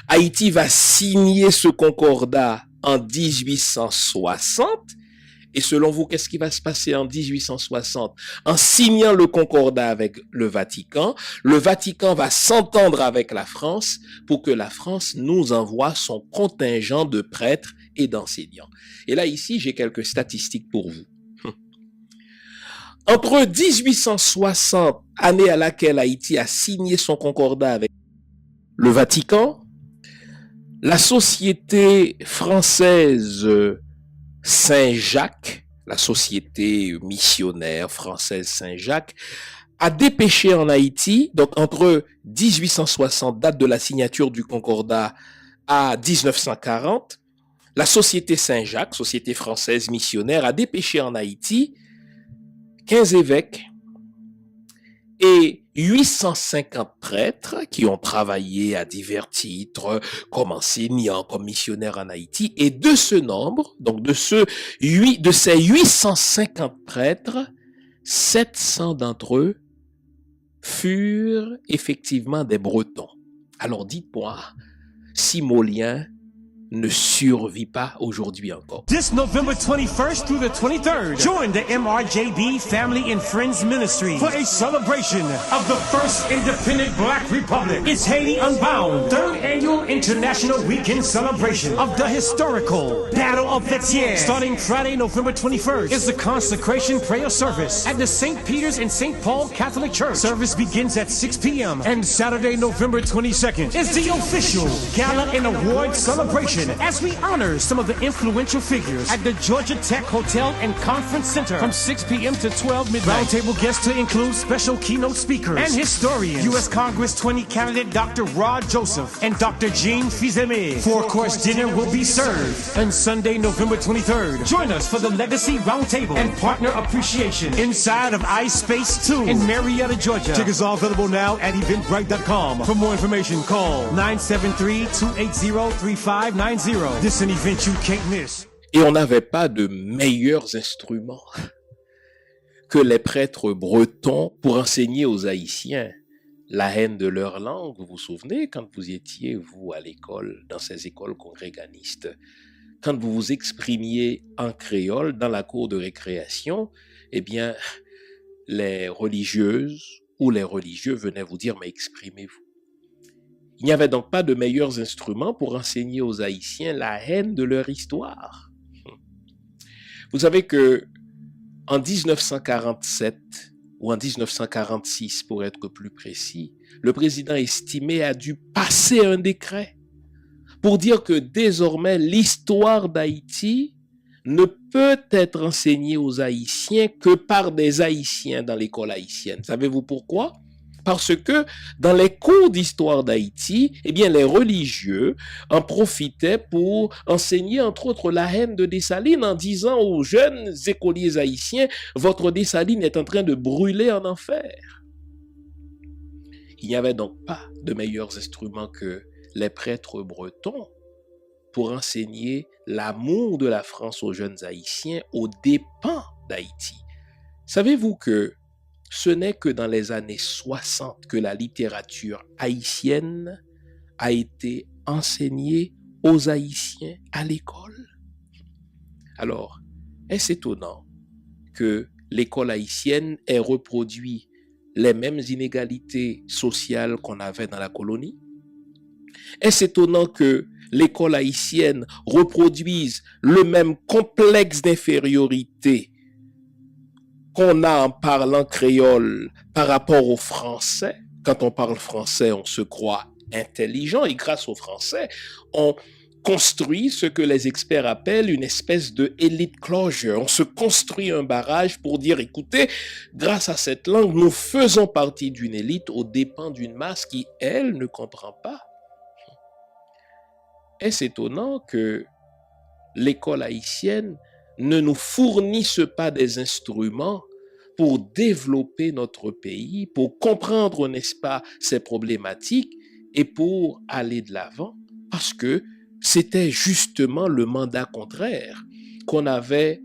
Haïti va signer ce concordat en 1860. Et selon vous, qu'est-ce qui va se passer en 1860? En signant le concordat avec le Vatican va s'entendre avec la France pour que la France nous envoie son contingent de prêtres et d'enseignants. Et là, ici, j'ai quelques statistiques pour vous. Entre 1860, année à laquelle Haïti a signé son concordat avec le Vatican, la société française Saint-Jacques, la société missionnaire française Saint-Jacques, a dépêché en Haïti, donc entre 1860, date de la signature du concordat, à 1940, la société Saint-Jacques, société française missionnaire, a dépêché en Haïti 15 évêques et 850 prêtres qui ont travaillé à divers titres comme enseignants, comme missionnaires en Haïti. Et de ce nombre, donc de ces 850 prêtres, 700 d'entre eux furent effectivement des Bretons. Alors dites-moi si Molien ne survit pas aujourd'hui encore. This November 21st through the 23rd, join the MRJB Family and Friends Ministry for a celebration of the first independent Black Republic. It's Haiti Unbound, third annual international weekend celebration of the historical Battle of Pétion. Starting Friday, November 21st, is the consecration prayer service at the St. Peter's and St. Paul Catholic Church. Service begins at 6 p.m. And Saturday, November 22nd, is the official gala and award celebration as we honor some of the influential figures at the Georgia Tech Hotel and Conference Center from 6 p.m. to 12 midnight. Roundtable guests to include special keynote speakers and historians, U.S. Congress 20 candidate Dr. Rod Joseph and Dr. Jean Fils-Aimé. Four-course dinner will be served on Sunday, November 23rd. Join us for the Legacy Roundtable and Partner Appreciation inside of iSpace 2 in Marietta, Georgia. Tickets are available now at eventbrite.com. For more information, call 973-280-3590. This is an event you can't miss. Et on n'avait pas de meilleurs instruments que les prêtres bretons pour enseigner aux Haïtiens la haine de leur langue. Vous vous souvenez quand vous étiez, vous, à l'école, dans ces écoles congréganistes, quand vous vous exprimiez en créole dans la cour de récréation, eh bien, les religieuses ou les religieux venaient vous dire « mais exprimez-vous ». Il n'y avait donc pas de meilleurs instruments pour enseigner aux Haïtiens la haine de leur histoire. Vous savez que en 1947, ou en 1946 pour être plus précis, le président estimé a dû passer un décret pour dire que désormais l'histoire d'Haïti ne peut être enseignée aux Haïtiens que par des Haïtiens dans l'école haïtienne. Savez-vous pourquoi? Parce que dans les cours d'histoire d'Haïti, eh bien, les religieux en profitaient pour enseigner, entre autres, la haine de Dessalines en disant aux jeunes écoliers haïtiens, votre Dessalines est en train de brûler en enfer. Il n'y avait donc pas de meilleurs instruments que les prêtres bretons pour enseigner l'amour de la France aux jeunes haïtiens aux dépens d'Haïti. Savez-vous que ce n'est que dans les années 60 que la littérature haïtienne a été enseignée aux Haïtiens à l'école? Alors, est-ce étonnant que l'école haïtienne ait reproduit les mêmes inégalités sociales qu'on avait dans la colonie? Est-ce étonnant que l'école haïtienne reproduise le même complexe d'infériorité qu'on a en parlant créole par rapport aux Français? Quand on parle français, on se croit intelligent et grâce aux Français, on construit ce que les experts appellent une espèce de elite closure. On se construit un barrage pour dire, écoutez, grâce à cette langue, nous faisons partie d'une élite aux dépens d'une masse qui, elle, ne comprend pas. Est-ce étonnant que l'école haïtienne ne nous fournisse pas des instruments pour développer notre pays, pour comprendre, n'est-ce pas, ces problématiques et pour aller de l'avant? Parce que c'était justement le mandat contraire qu'on avait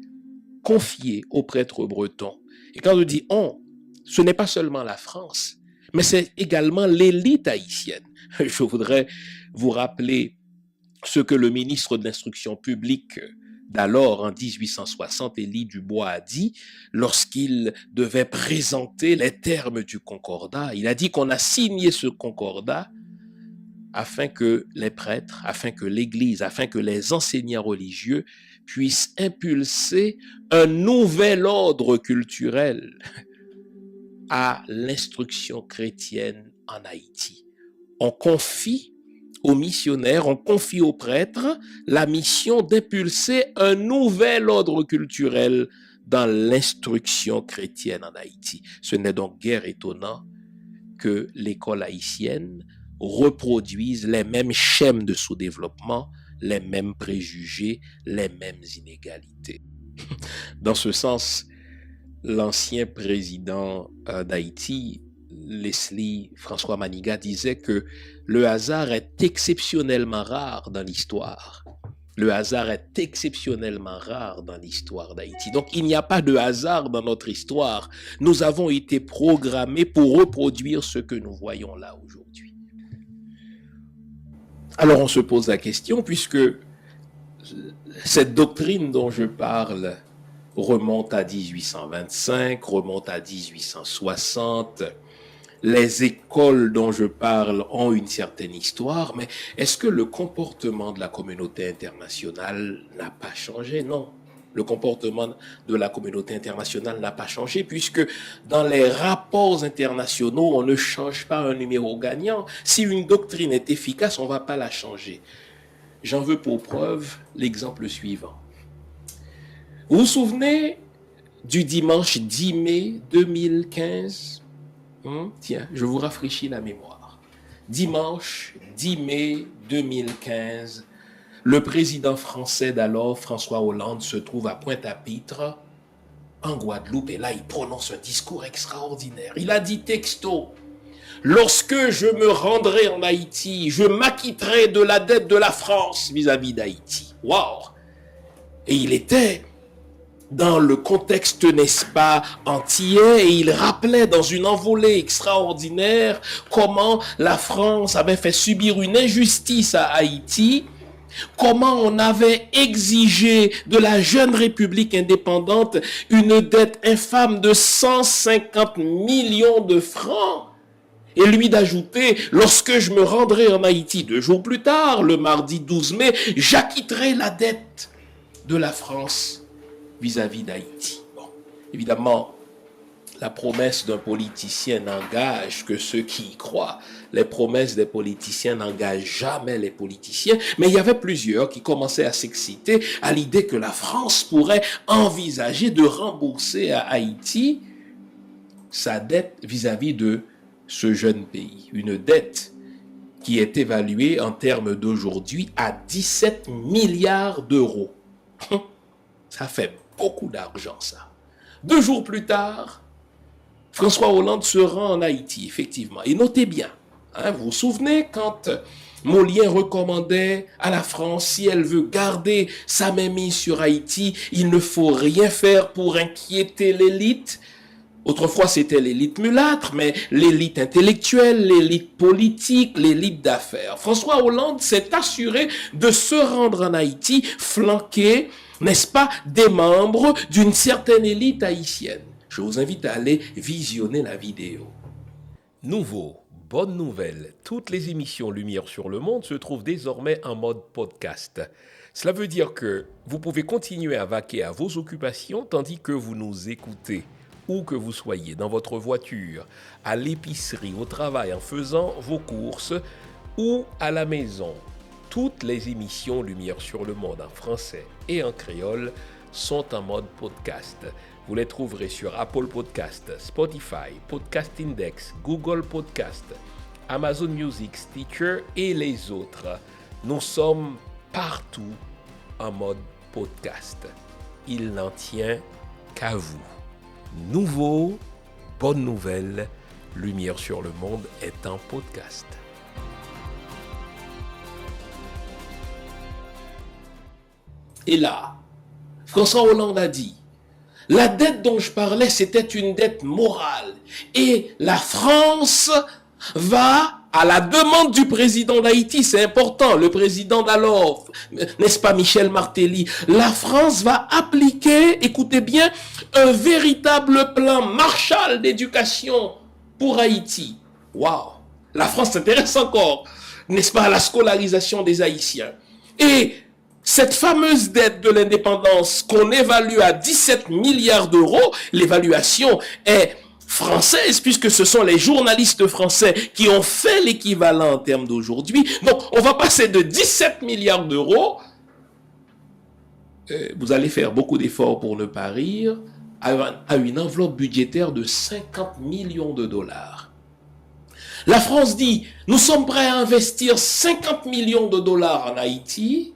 confié aux prêtres bretons. Et quand je dis on, ce n'est pas seulement la France, mais c'est également l'élite haïtienne. Je voudrais vous rappeler ce que le ministre de l'Instruction publique d'alors, en 1860, Élie Dubois a dit lorsqu'il devait présenter les termes du concordat. Il a dit qu'on a signé ce concordat afin que les prêtres, afin que l'Église, afin que les enseignants religieux puissent impulser un nouvel ordre culturel à l'instruction chrétienne en Haïti. On confie aux missionnaires, on confie aux prêtres la mission d'impulser un nouvel ordre culturel dans l'instruction chrétienne en Haïti. Ce n'est donc guère étonnant que l'école haïtienne reproduise les mêmes schèmes de sous-développement, les mêmes préjugés, les mêmes inégalités. Dans ce sens, l'ancien président d'Haïti, Leslie François Manigat, disait que le hasard est exceptionnellement rare dans l'histoire. Le hasard est exceptionnellement rare dans l'histoire d'Haïti. Donc, il n'y a pas de hasard dans notre histoire. Nous avons été programmés pour reproduire ce que nous voyons là aujourd'hui. Alors, on se pose la question, puisque cette doctrine dont je parle remonte à 1825, remonte à 1860. Les écoles dont je parle ont une certaine histoire, mais est-ce que le comportement de la communauté internationale n'a pas changé? Non. Le comportement de la communauté internationale n'a pas changé, puisque dans les rapports internationaux, on ne change pas un numéro gagnant. Si une doctrine est efficace, on ne va pas la changer. J'en veux pour preuve l'exemple suivant. Vous vous souvenez du dimanche 10 mai 2015? Tiens, je vous rafraîchis la mémoire. Dimanche 10 mai 2015, le président français d'alors, François Hollande, se trouve à Pointe-à-Pitre, en Guadeloupe, et là, il prononce un discours extraordinaire. Il a dit texto: lorsque je me rendrai en Haïti, je m'acquitterai de la dette de la France vis-à-vis d'Haïti. Waouh! Et il était dans le contexte, n'est-ce pas, antillais, et il rappelait dans une envolée extraordinaire comment la France avait fait subir une injustice à Haïti, comment on avait exigé de la jeune République indépendante une dette infâme de 150 millions de francs. Et lui d'ajouter: lorsque je me rendrai en Haïti 2 jours plus tard, le mardi 12 mai, j'acquitterai la dette de la France vis-à-vis d'Haïti. Bon, évidemment, La promesse d'un politicien n'engage que ceux qui y croient. Les promesses des politiciens n'engagent jamais les politiciens. Mais il y avait plusieurs qui commençaient à s'exciter à l'idée que la France pourrait envisager de rembourser à Haïti sa dette vis-à-vis de ce jeune pays. Une dette qui est évaluée en termes d'aujourd'hui à 17 milliards d'euros. Ça fait beaucoup d'argent, ça. 2 jours plus tard, François Hollande se rend en Haïti, effectivement. Et notez bien, vous vous souvenez quand Molien recommandait à la France, si elle veut garder sa mainmise sur Haïti, il ne faut rien faire pour inquiéter l'élite. Autrefois, c'était l'élite mulâtre, mais l'élite intellectuelle, l'élite politique, l'élite d'affaires. François Hollande s'est assuré de se rendre en Haïti, flanqué, n'est-ce pas, des membres d'une certaine élite haïtienne. Je vous invite à aller visionner la vidéo. Nouveau, bonne nouvelle, toutes les émissions Lumière sur le Monde se trouvent désormais en mode podcast. Cela veut dire que vous pouvez continuer à vaquer à vos occupations tandis que vous nous écoutez. Où que vous soyez, dans votre voiture, à l'épicerie, au travail, en faisant vos courses ou à la maison. Toutes les émissions Lumière sur le Monde en français et en créole sont en mode podcast. Vous les trouverez sur Apple Podcast, Spotify, Podcast Index, Google Podcast, Amazon Music, Stitcher et les autres. Nous sommes partout en mode podcast. Il n'en tient qu'à vous. Nouveau, bonne nouvelle, Lumière sur le Monde est en podcast. Et là, François Hollande a dit, la dette dont je parlais, c'était une dette morale. Et la France va, à la demande du président d'Haïti, c'est important, le président d'alors, n'est-ce pas Michel Martelly, la France va appliquer, écoutez bien, un véritable plan Marshall d'éducation pour Haïti. Waouh! La France s'intéresse encore, n'est-ce pas, à la scolarisation des Haïtiens. Et cette fameuse dette de l'indépendance qu'on évalue à 17 milliards d'euros, l'évaluation est française, puisque ce sont les journalistes français qui ont fait l'équivalent en termes d'aujourd'hui. Donc, on va passer de 17 milliards d'euros, vous allez faire beaucoup d'efforts pour ne pas rire, à une enveloppe budgétaire de 50 millions de dollars. La France dit, nous sommes prêts à investir 50 millions de dollars en Haïti,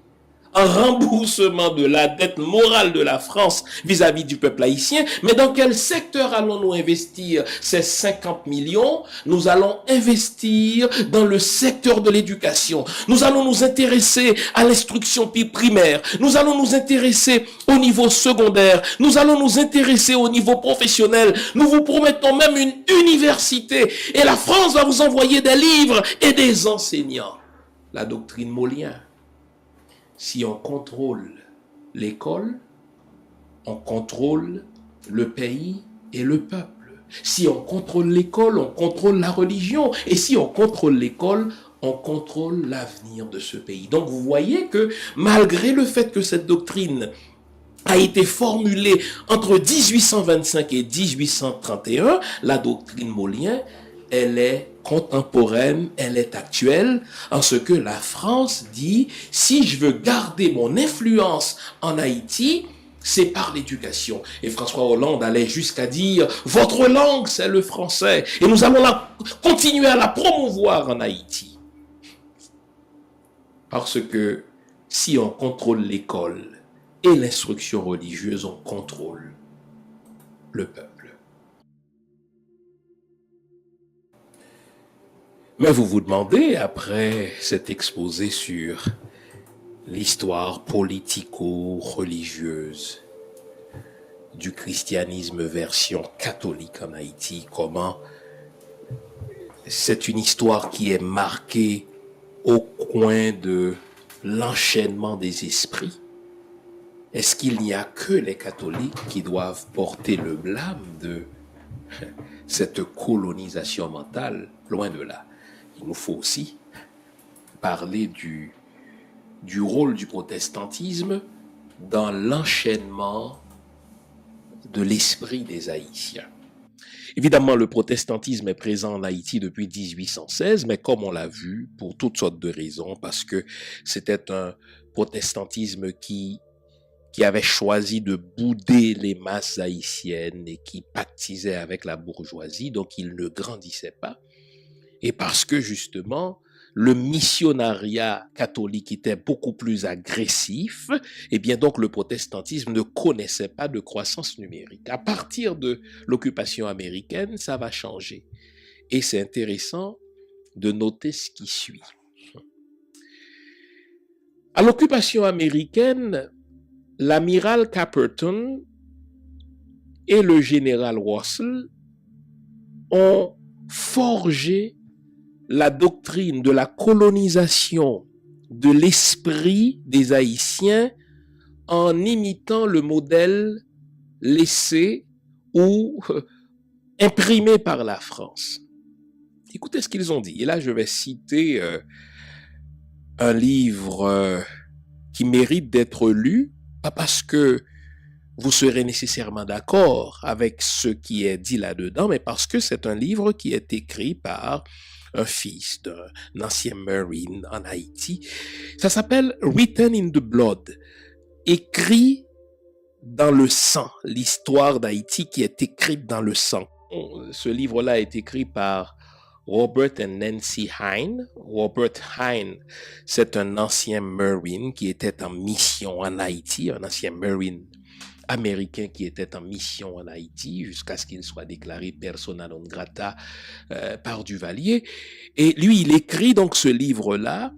en remboursement de la dette morale de la France vis-à-vis du peuple haïtien. Mais dans quel secteur allons-nous investir ces 50 millions? Nous allons investir dans le secteur de l'éducation. Nous allons nous intéresser à l'instruction primaire. Nous allons nous intéresser au niveau secondaire. Nous allons nous intéresser au niveau professionnel. Nous vous promettons même une université. Et la France va vous envoyer des livres et des enseignants. La doctrine Molien. Si on contrôle l'école, on contrôle le pays et le peuple. Si on contrôle l'école, on contrôle la religion. Et si on contrôle l'école, on contrôle l'avenir de ce pays. Donc vous voyez que malgré le fait que cette doctrine a été formulée entre 1825 et 1831, la doctrine Molien, elle est contemporaine, elle est actuelle, en ce que la France dit, si je veux garder mon influence en Haïti, c'est par l'éducation. Et François Hollande allait jusqu'à dire, votre langue, c'est le français, et nous allons continuer à la promouvoir en Haïti. Parce que si on contrôle l'école et l'instruction religieuse, on contrôle le peuple. Mais vous vous demandez, après cet exposé sur l'histoire politico-religieuse du christianisme version catholique en Haïti, comment c'est une histoire qui est marquée au coin de l'enchaînement des esprits. Est-ce qu'il n'y a que les catholiques qui doivent porter le blâme de cette colonisation mentale? Loin de là. Il nous faut aussi parler du rôle du protestantisme dans l'enchaînement de l'esprit des Haïtiens. Évidemment, le protestantisme est présent en Haïti depuis 1816, mais comme on l'a vu, pour toutes sortes de raisons, parce que c'était un protestantisme qui avait choisi de bouder les masses haïtiennes et qui pactisait avec la bourgeoisie, donc il ne grandissait pas. Et parce que justement, le missionnariat catholique était beaucoup plus agressif, et bien donc le protestantisme ne connaissait pas de croissance numérique. À partir de l'occupation américaine, ça va changer. Et c'est intéressant de noter ce qui suit. À l'occupation américaine, l'amiral Caperton et le général Russell ont forgé la doctrine de la colonisation de l'esprit des Haïtiens en imitant le modèle laissé ou imprimé par la France. Écoutez ce qu'ils ont dit. Et là, je vais citer un livre qui mérite d'être lu, pas parce que vous serez nécessairement d'accord avec ce qui est dit là-dedans, mais parce que c'est un livre qui est écrit par un fils d'un ancien Marine en Haïti. Ça s'appelle Written in the Blood, écrit dans le sang, l'histoire d'Haïti qui est écrite dans le sang. Ce livre-là est écrit par Robert et Nancy Hine. Robert Hine, c'est un ancien Marine qui était en mission en Haïti, un ancien Marine américain qui était en mission en Haïti jusqu'à ce qu'il soit déclaré persona non grata par Duvalier. Et lui, il écrit donc ce livre-là,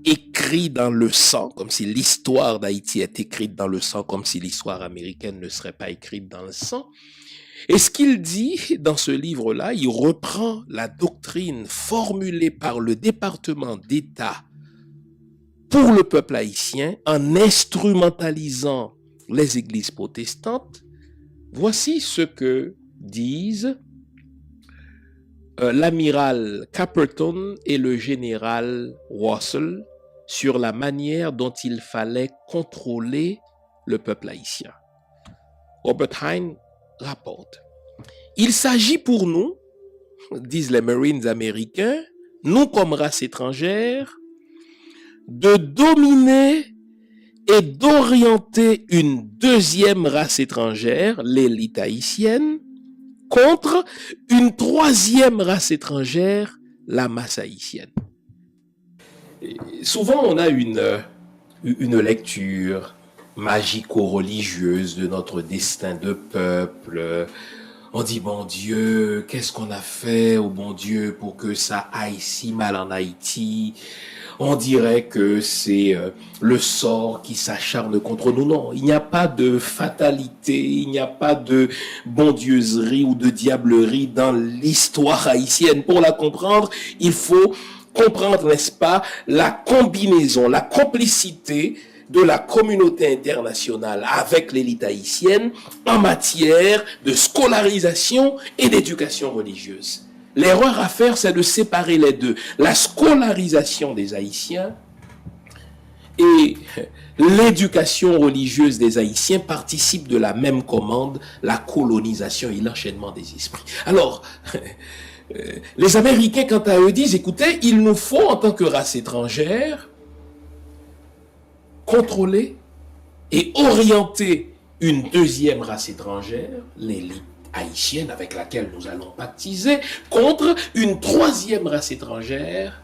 écrit dans le sang, comme si l'histoire d'Haïti est écrite dans le sang, comme si l'histoire américaine ne serait pas écrite dans le sang. Et ce qu'il dit dans ce livre-là, il reprend la doctrine formulée par le département d'État pour le peuple haïtien en instrumentalisant les églises protestantes. Voici ce que disent l'amiral Caperton et le général Russell sur la manière dont il fallait contrôler le peuple haïtien. Robert Hine rapporte: il s'agit pour nous, disent les Marines américains, nous comme race étrangère, de dominer et d'orienter une deuxième race étrangère, l'élite haïtienne, contre une troisième race étrangère, la masse haïtienne. Et souvent, on a une lecture magico-religieuse de notre destin de peuple. On dit, bon Dieu, qu'est-ce qu'on a fait au bon Dieu pour que ça aille si mal en Haïti? On dirait que c'est le sort qui s'acharne contre nous. Non, il n'y a pas de fatalité, il n'y a pas de bondieuserie ou de diablerie dans l'histoire haïtienne. Pour la comprendre, il faut comprendre, n'est-ce pas, la combinaison, la complicité de la communauté internationale avec l'élite haïtienne en matière de scolarisation et d'éducation religieuse. L'erreur à faire, c'est de séparer les deux. La scolarisation des Haïtiens et l'éducation religieuse des Haïtiens participent de la même commande, la colonisation et l'enchaînement des esprits. Alors, les Américains, quant à eux, disent, écoutez, il nous faut, en tant que race étrangère, contrôler et orienter une deuxième race étrangère, l'élite haïtienne avec laquelle nous allons pactiser, contre une troisième race étrangère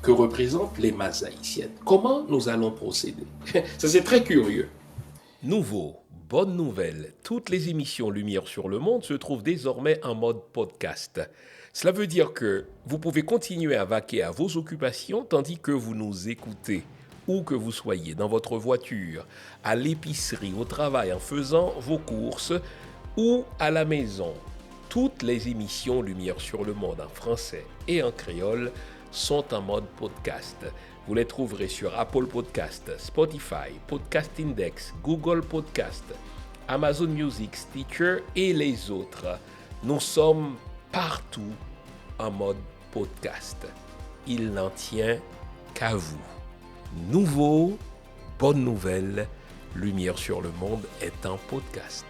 que représentent les masses haïtiennes. Comment nous allons procéder? Ça, c'est très curieux. Nouveau, bonne nouvelle, toutes les émissions Lumière sur le Monde se trouvent désormais en mode podcast. Cela veut dire que vous pouvez continuer à vaquer à vos occupations tandis que vous nous écoutez. Où que vous soyez, dans votre voiture, à l'épicerie, au travail, en faisant vos courses ou à la maison. Toutes les émissions Lumière sur le Monde en français et en créole sont en mode podcast. Vous les trouverez sur Apple Podcast, Spotify, Podcast Index, Google Podcast, Amazon Music, Stitcher et les autres. Nous sommes partout en mode podcast. Il n'en tient qu'à vous. Nouveau, bonne nouvelle, Lumière sur le Monde est en podcast.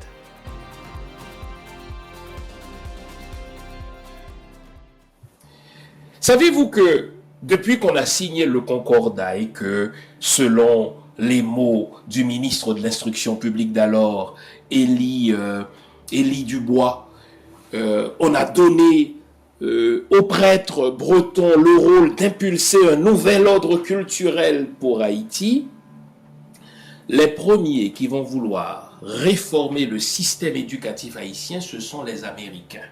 Savez-vous que depuis qu'on a signé le Concordat et que, selon les mots du ministre de l'Instruction publique d'alors, Élie Dubois, on a donné aux prêtres bretons le rôle d'impulser un nouvel ordre culturel pour Haïti, les premiers qui vont vouloir réformer le système éducatif haïtien, ce sont les Américains.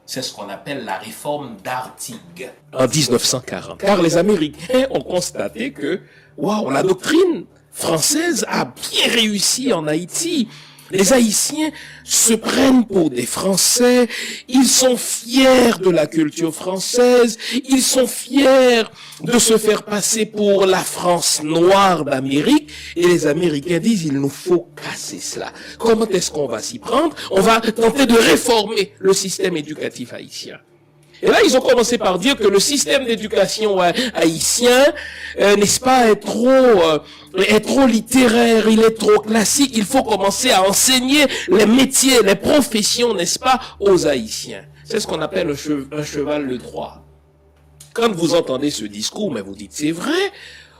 C'est ce qu'on appelle la réforme d'Artigue en 1940. Car les Américains ont constaté que, waouh, la doctrine française a bien réussi en Haïti. Les Haïtiens se prennent pour des Français, ils sont fiers de la culture française, ils sont fiers de se faire passer pour la France noire d'Amérique, et les Américains disent, il nous faut casser cela. Comment est-ce qu'on va s'y prendre? On va tenter de réformer le système éducatif haïtien. Et là, ils ont commencé par dire que le système d'éducation haïtien, n'est-ce pas, est trop littéraire, il est trop classique. Il faut commencer à enseigner les métiers, les professions, n'est-ce pas, aux Haïtiens. C'est ce qu'on appelle un cheval de Troie. Quand vous entendez ce discours, mais vous dites, c'est vrai,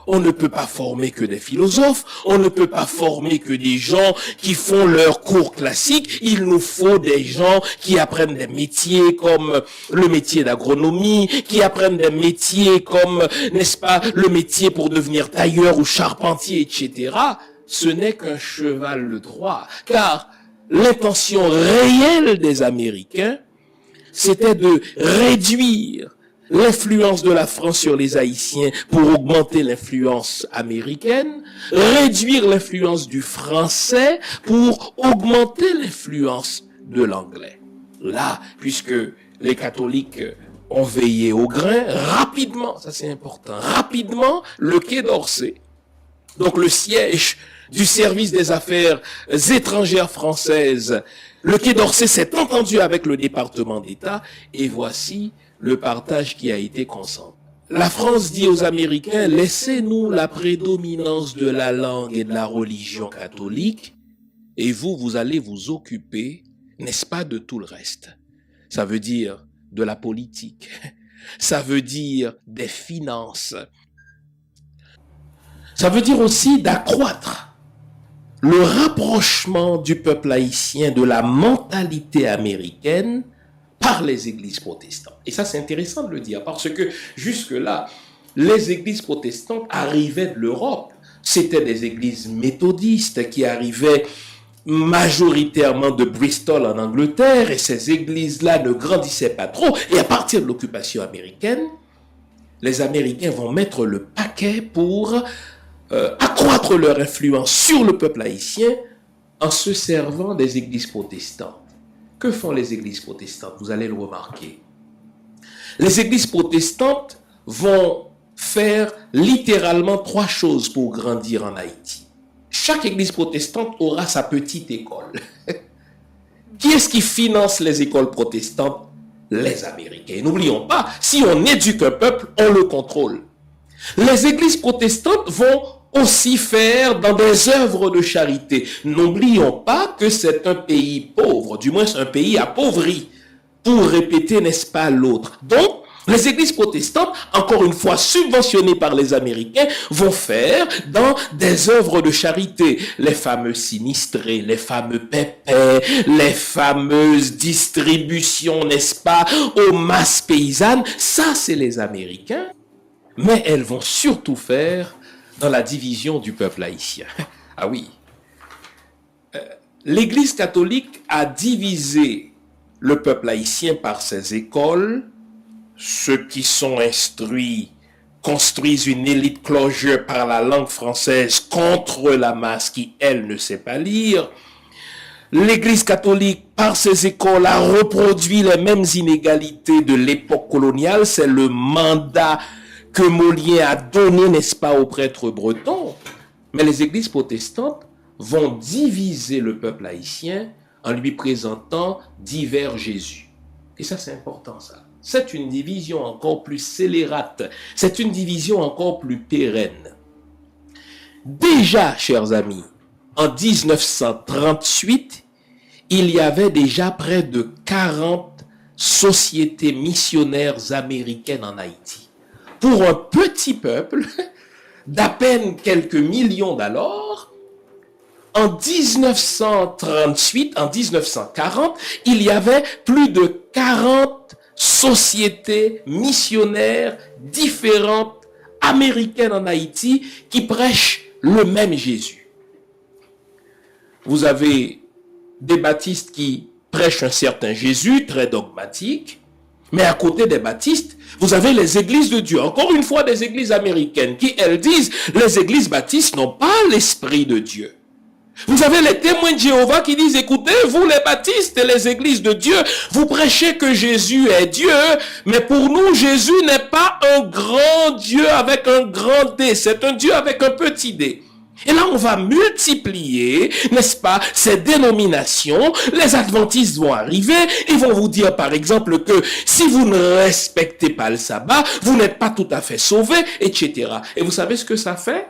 on ne peut pas former que des philosophes, on ne peut pas former que des gens qui font leurs cours classiques, il nous faut des gens qui apprennent des métiers comme le métier d'agronomie, qui apprennent des métiers comme, n'est-ce pas, le métier pour devenir tailleur ou charpentier, etc. Ce n'est qu'un cheval de Troie, car l'intention réelle des Américains, c'était de réduire l'influence de la France sur les Haïtiens pour augmenter l'influence américaine, réduire l'influence du français pour augmenter l'influence de l'anglais. Là, puisque les catholiques ont veillé au grain, rapidement, ça c'est important, rapidement, le Quai d'Orsay, donc le siège du service des affaires étrangères françaises, le Quai d'Orsay s'est entendu avec le département d'État, et voici le partage qui a été consenti. La France dit aux Américains, laissez-nous la prédominance de la langue et de la religion catholique, et vous allez vous occuper, n'est-ce pas, de tout le reste. Ça veut dire de la politique, ça veut dire des finances, ça veut dire aussi d'accroître le rapprochement du peuple haïtien de la mentalité américaine par les églises protestantes. Et ça, c'est intéressant de le dire, parce que jusque-là, les églises protestantes arrivaient de l'Europe. C'était des églises méthodistes qui arrivaient majoritairement de Bristol en Angleterre, et ces églises-là ne grandissaient pas trop. Et à partir de l'occupation américaine, les Américains vont mettre le paquet pour accroître leur influence sur le peuple haïtien en se servant des églises protestantes. Que font les églises protestantes? Vous allez le remarquer. Les églises protestantes vont faire littéralement 3 choses pour grandir en Haïti. Chaque église protestante aura sa petite école. Qui est-ce qui finance les écoles protestantes? Les Américains. N'oublions pas, si on éduque un peuple, on le contrôle. Les églises protestantes vont aussi faire dans des œuvres de charité. N'oublions pas que c'est un pays pauvre, du moins c'est un pays appauvri, pour répéter, n'est-ce pas, l'autre. Donc, les églises protestantes, encore une fois subventionnées par les Américains, vont faire dans des œuvres de charité. Les fameux sinistrés, les fameux pépés, les fameuses distributions, n'est-ce pas, aux masses paysannes. Ça, c'est les Américains. Mais elles vont surtout faire dans la division du peuple haïtien. Ah oui. L'Église catholique a divisé le peuple haïtien par ses écoles. Ceux qui sont instruits construisent une élite clocheux par la langue française contre la masse qui, elle, ne sait pas lire. L'Église catholique, par ses écoles, a reproduit les mêmes inégalités de l'époque coloniale. C'est le mandat que Molière a donné, n'est-ce pas, aux prêtres bretons. Mais les églises protestantes vont diviser le peuple haïtien en lui présentant divers Jésus. Et ça, c'est important, ça. C'est une division encore plus scélérate. C'est une division encore plus pérenne. Déjà, chers amis, en 1938, il y avait déjà près de 40 sociétés missionnaires américaines en Haïti. Pour un petit peuple d'à peine quelques millions d'alors, en 1938, en 1940, il y avait plus de 40 sociétés missionnaires différentes américaines en Haïti qui prêchent le même Jésus. Vous avez des baptistes qui prêchent un certain Jésus, très dogmatique, mais à côté des baptistes, vous avez les églises de Dieu. Encore une fois, des églises américaines qui, elles, disent les églises baptistes n'ont pas l'esprit de Dieu. Vous avez les témoins de Jéhovah qui disent, écoutez, vous les baptistes et les églises de Dieu, vous prêchez que Jésus est Dieu, mais pour nous, Jésus n'est pas un grand Dieu avec un grand D, c'est un Dieu avec un petit D. Et là, on va multiplier, n'est-ce pas, ces dénominations. Les adventistes vont arriver et vont vous dire, par exemple, que si vous ne respectez pas le sabbat, vous n'êtes pas tout à fait sauvé, etc. Et vous savez ce que ça fait?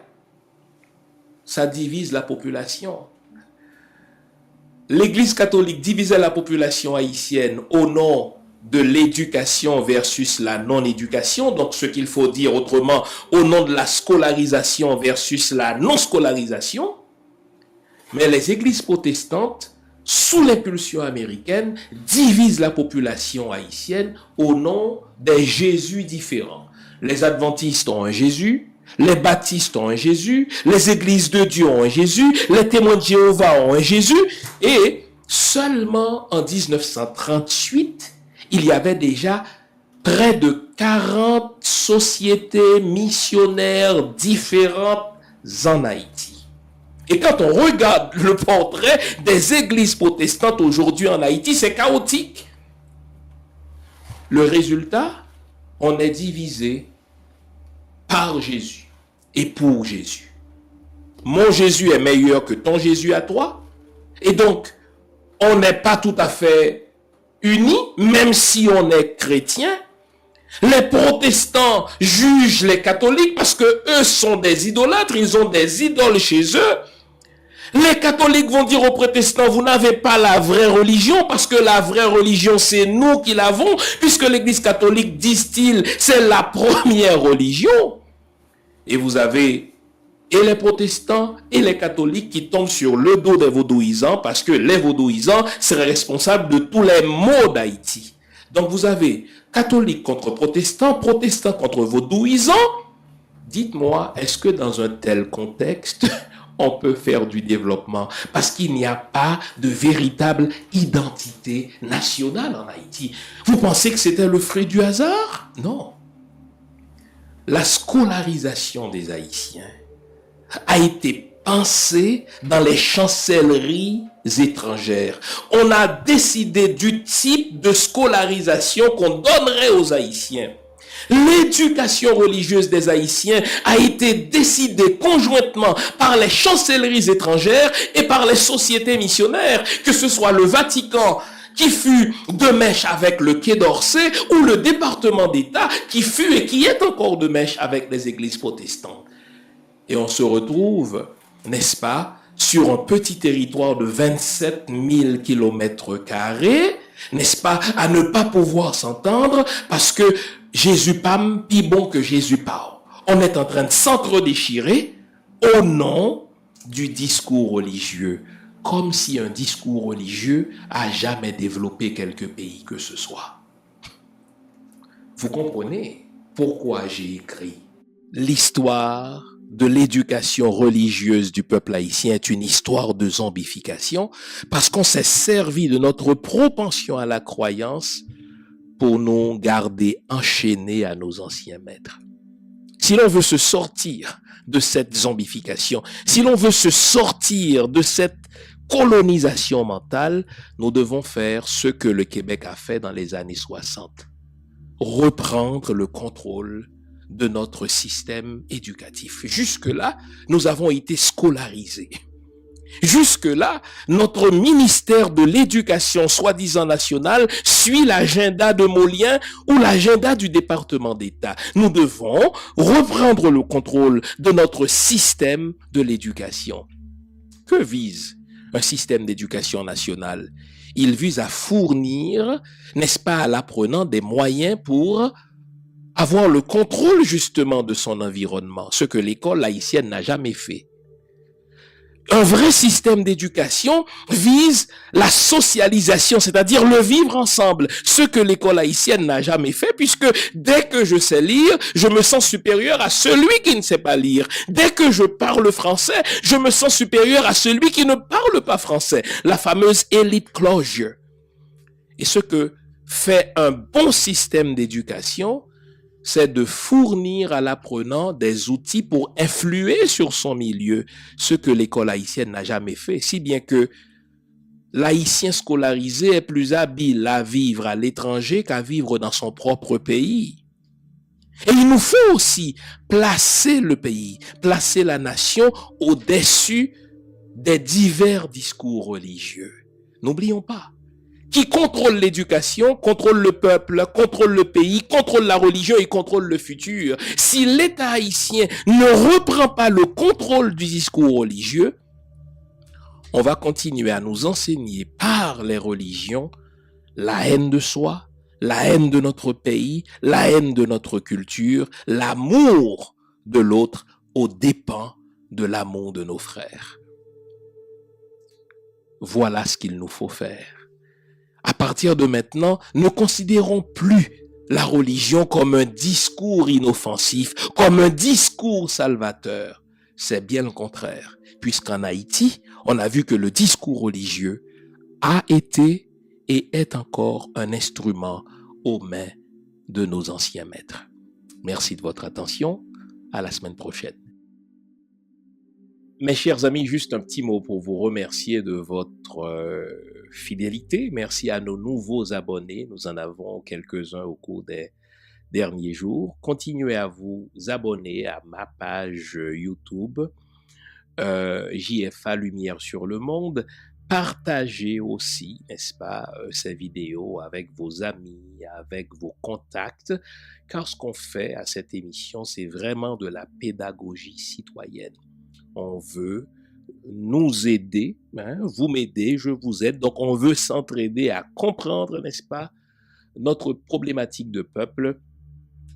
Ça divise la population. L'Église catholique divisait la population haïtienne au nom de l'éducation versus la non-éducation, donc ce qu'il faut dire autrement, au nom de la scolarisation versus la non-scolarisation. Mais les églises protestantes, sous l'impulsion américaine, divisent la population haïtienne au nom des Jésus différents. Les adventistes ont un Jésus, les baptistes ont un Jésus, les églises de Dieu ont un Jésus, les témoins de Jéhovah ont un Jésus, et seulement en 1938, il y avait déjà près de 40 sociétés missionnaires différentes en Haïti. Et quand on regarde le portrait des églises protestantes aujourd'hui en Haïti, c'est chaotique. Le résultat, on est divisé par Jésus et pour Jésus. Mon Jésus est meilleur que ton Jésus à toi. Et donc, on n'est pas tout à fait unis, même si on est chrétien. Les protestants jugent les catholiques parce que eux sont des idolâtres, ils ont des idoles chez eux. Les catholiques vont dire aux protestants, vous n'avez pas la vraie religion parce que la vraie religion, c'est nous qui l'avons, puisque l'église catholique, disent-ils, c'est la première religion. Et vous avez et les protestants et les catholiques qui tombent sur le dos des vaudouisants parce que les vaudouisants seraient responsables de tous les maux d'Haïti. Donc vous avez catholiques contre protestants, protestants contre vaudouisants. Dites-moi, est-ce que dans un tel contexte, on peut faire du développement? Parce qu'il n'y a pas de véritable identité nationale en Haïti. Vous pensez que c'était le fruit du hasard? Non. La scolarisation des Haïtiens a été pensée dans les chancelleries étrangères. On a décidé du type de scolarisation qu'on donnerait aux Haïtiens. L'éducation religieuse des Haïtiens a été décidée conjointement par les chancelleries étrangères et par les sociétés missionnaires, que ce soit le Vatican qui fut de mèche avec le Quai d'Orsay ou le département d'État qui fut et qui est encore de mèche avec les églises protestantes. Et on se retrouve, n'est-ce pas, sur un petit territoire de 27 000 km², n'est-ce pas, à ne pas pouvoir s'entendre parce que Jésus pam, pis bon que Jésus parle. On est en train de s'entre-déchirer au nom du discours religieux, comme si un discours religieux a jamais développé quelque pays que ce soit. Vous comprenez pourquoi j'ai écrit l'histoire de l'éducation religieuse du peuple haïtien est une histoire de zombification parce qu'on s'est servi de notre propension à la croyance pour nous garder enchaînés à nos anciens maîtres. Si l'on veut se sortir de cette zombification, si l'on veut se sortir de cette colonisation mentale, nous devons faire ce que le Québec a fait dans les années 60. Reprendre le contrôle de notre système éducatif. Jusque-là, nous avons été scolarisés. Jusque-là, notre ministère de l'éducation soi-disant nationale suit l'agenda de Molien ou l'agenda du département d'État. Nous devons reprendre le contrôle de notre système de l'éducation. Que vise un système d'éducation nationale. Il vise à fournir, n'est-ce pas, à l'apprenant des moyens pour avoir le contrôle justement de son environnement, ce que l'école haïtienne n'a jamais fait. Un vrai système d'éducation vise la socialisation, c'est-à-dire le vivre ensemble, ce que l'école haïtienne n'a jamais fait, puisque dès que je sais lire, je me sens supérieur à celui qui ne sait pas lire. Dès que je parle français, je me sens supérieur à celui qui ne parle pas français. La fameuse elite closure. Et ce que fait un bon système d'éducation, c'est de fournir à l'apprenant des outils pour influer sur son milieu, ce que l'école haïtienne n'a jamais fait, si bien que l'haïtien scolarisé est plus habile à vivre à l'étranger qu'à vivre dans son propre pays. Et il nous faut aussi placer le pays, placer la nation au-dessus des divers discours religieux. N'oublions pas. Qui contrôle l'éducation, contrôle le peuple, contrôle le pays, contrôle la religion et contrôle le futur. Si l'État haïtien ne reprend pas le contrôle du discours religieux, on va continuer à nous enseigner par les religions la haine de soi, la haine de notre pays, la haine de notre culture, l'amour de l'autre aux dépens de l'amour de nos frères. Voilà ce qu'il nous faut faire. À partir de maintenant, ne considérons plus la religion comme un discours inoffensif, comme un discours salvateur. C'est bien le contraire, puisqu'en Haïti, on a vu que le discours religieux a été et est encore un instrument aux mains de nos anciens maîtres. Merci de votre attention. À la semaine prochaine. Mes chers amis, juste un petit mot pour vous remercier de votre fidélité. Merci à nos nouveaux abonnés. Nous en avons quelques-uns au cours des derniers jours. Continuez à vous abonner à ma page YouTube, JFA Lumière sur le Monde. Partagez aussi, n'est-ce pas, ces vidéos avec vos amis, avec vos contacts, car ce qu'on fait à cette émission, c'est vraiment de la pédagogie citoyenne. On veut nous aider, hein, vous m'aidez, je vous aide, donc on veut s'entraider à comprendre, n'est-ce pas, notre problématique de peuple,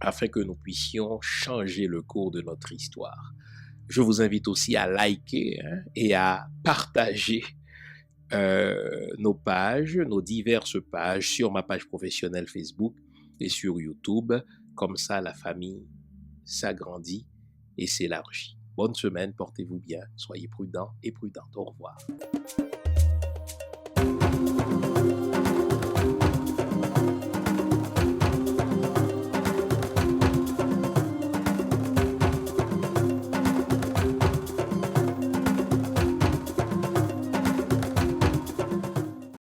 afin que nous puissions changer le cours de notre histoire. Je vous invite aussi à liker et à partager nos pages, nos diverses pages sur ma page professionnelle Facebook et sur YouTube. Comme ça, la famille s'agrandit et s'élargit. Bonne semaine, portez-vous bien, soyez prudents et prudentes. Au revoir.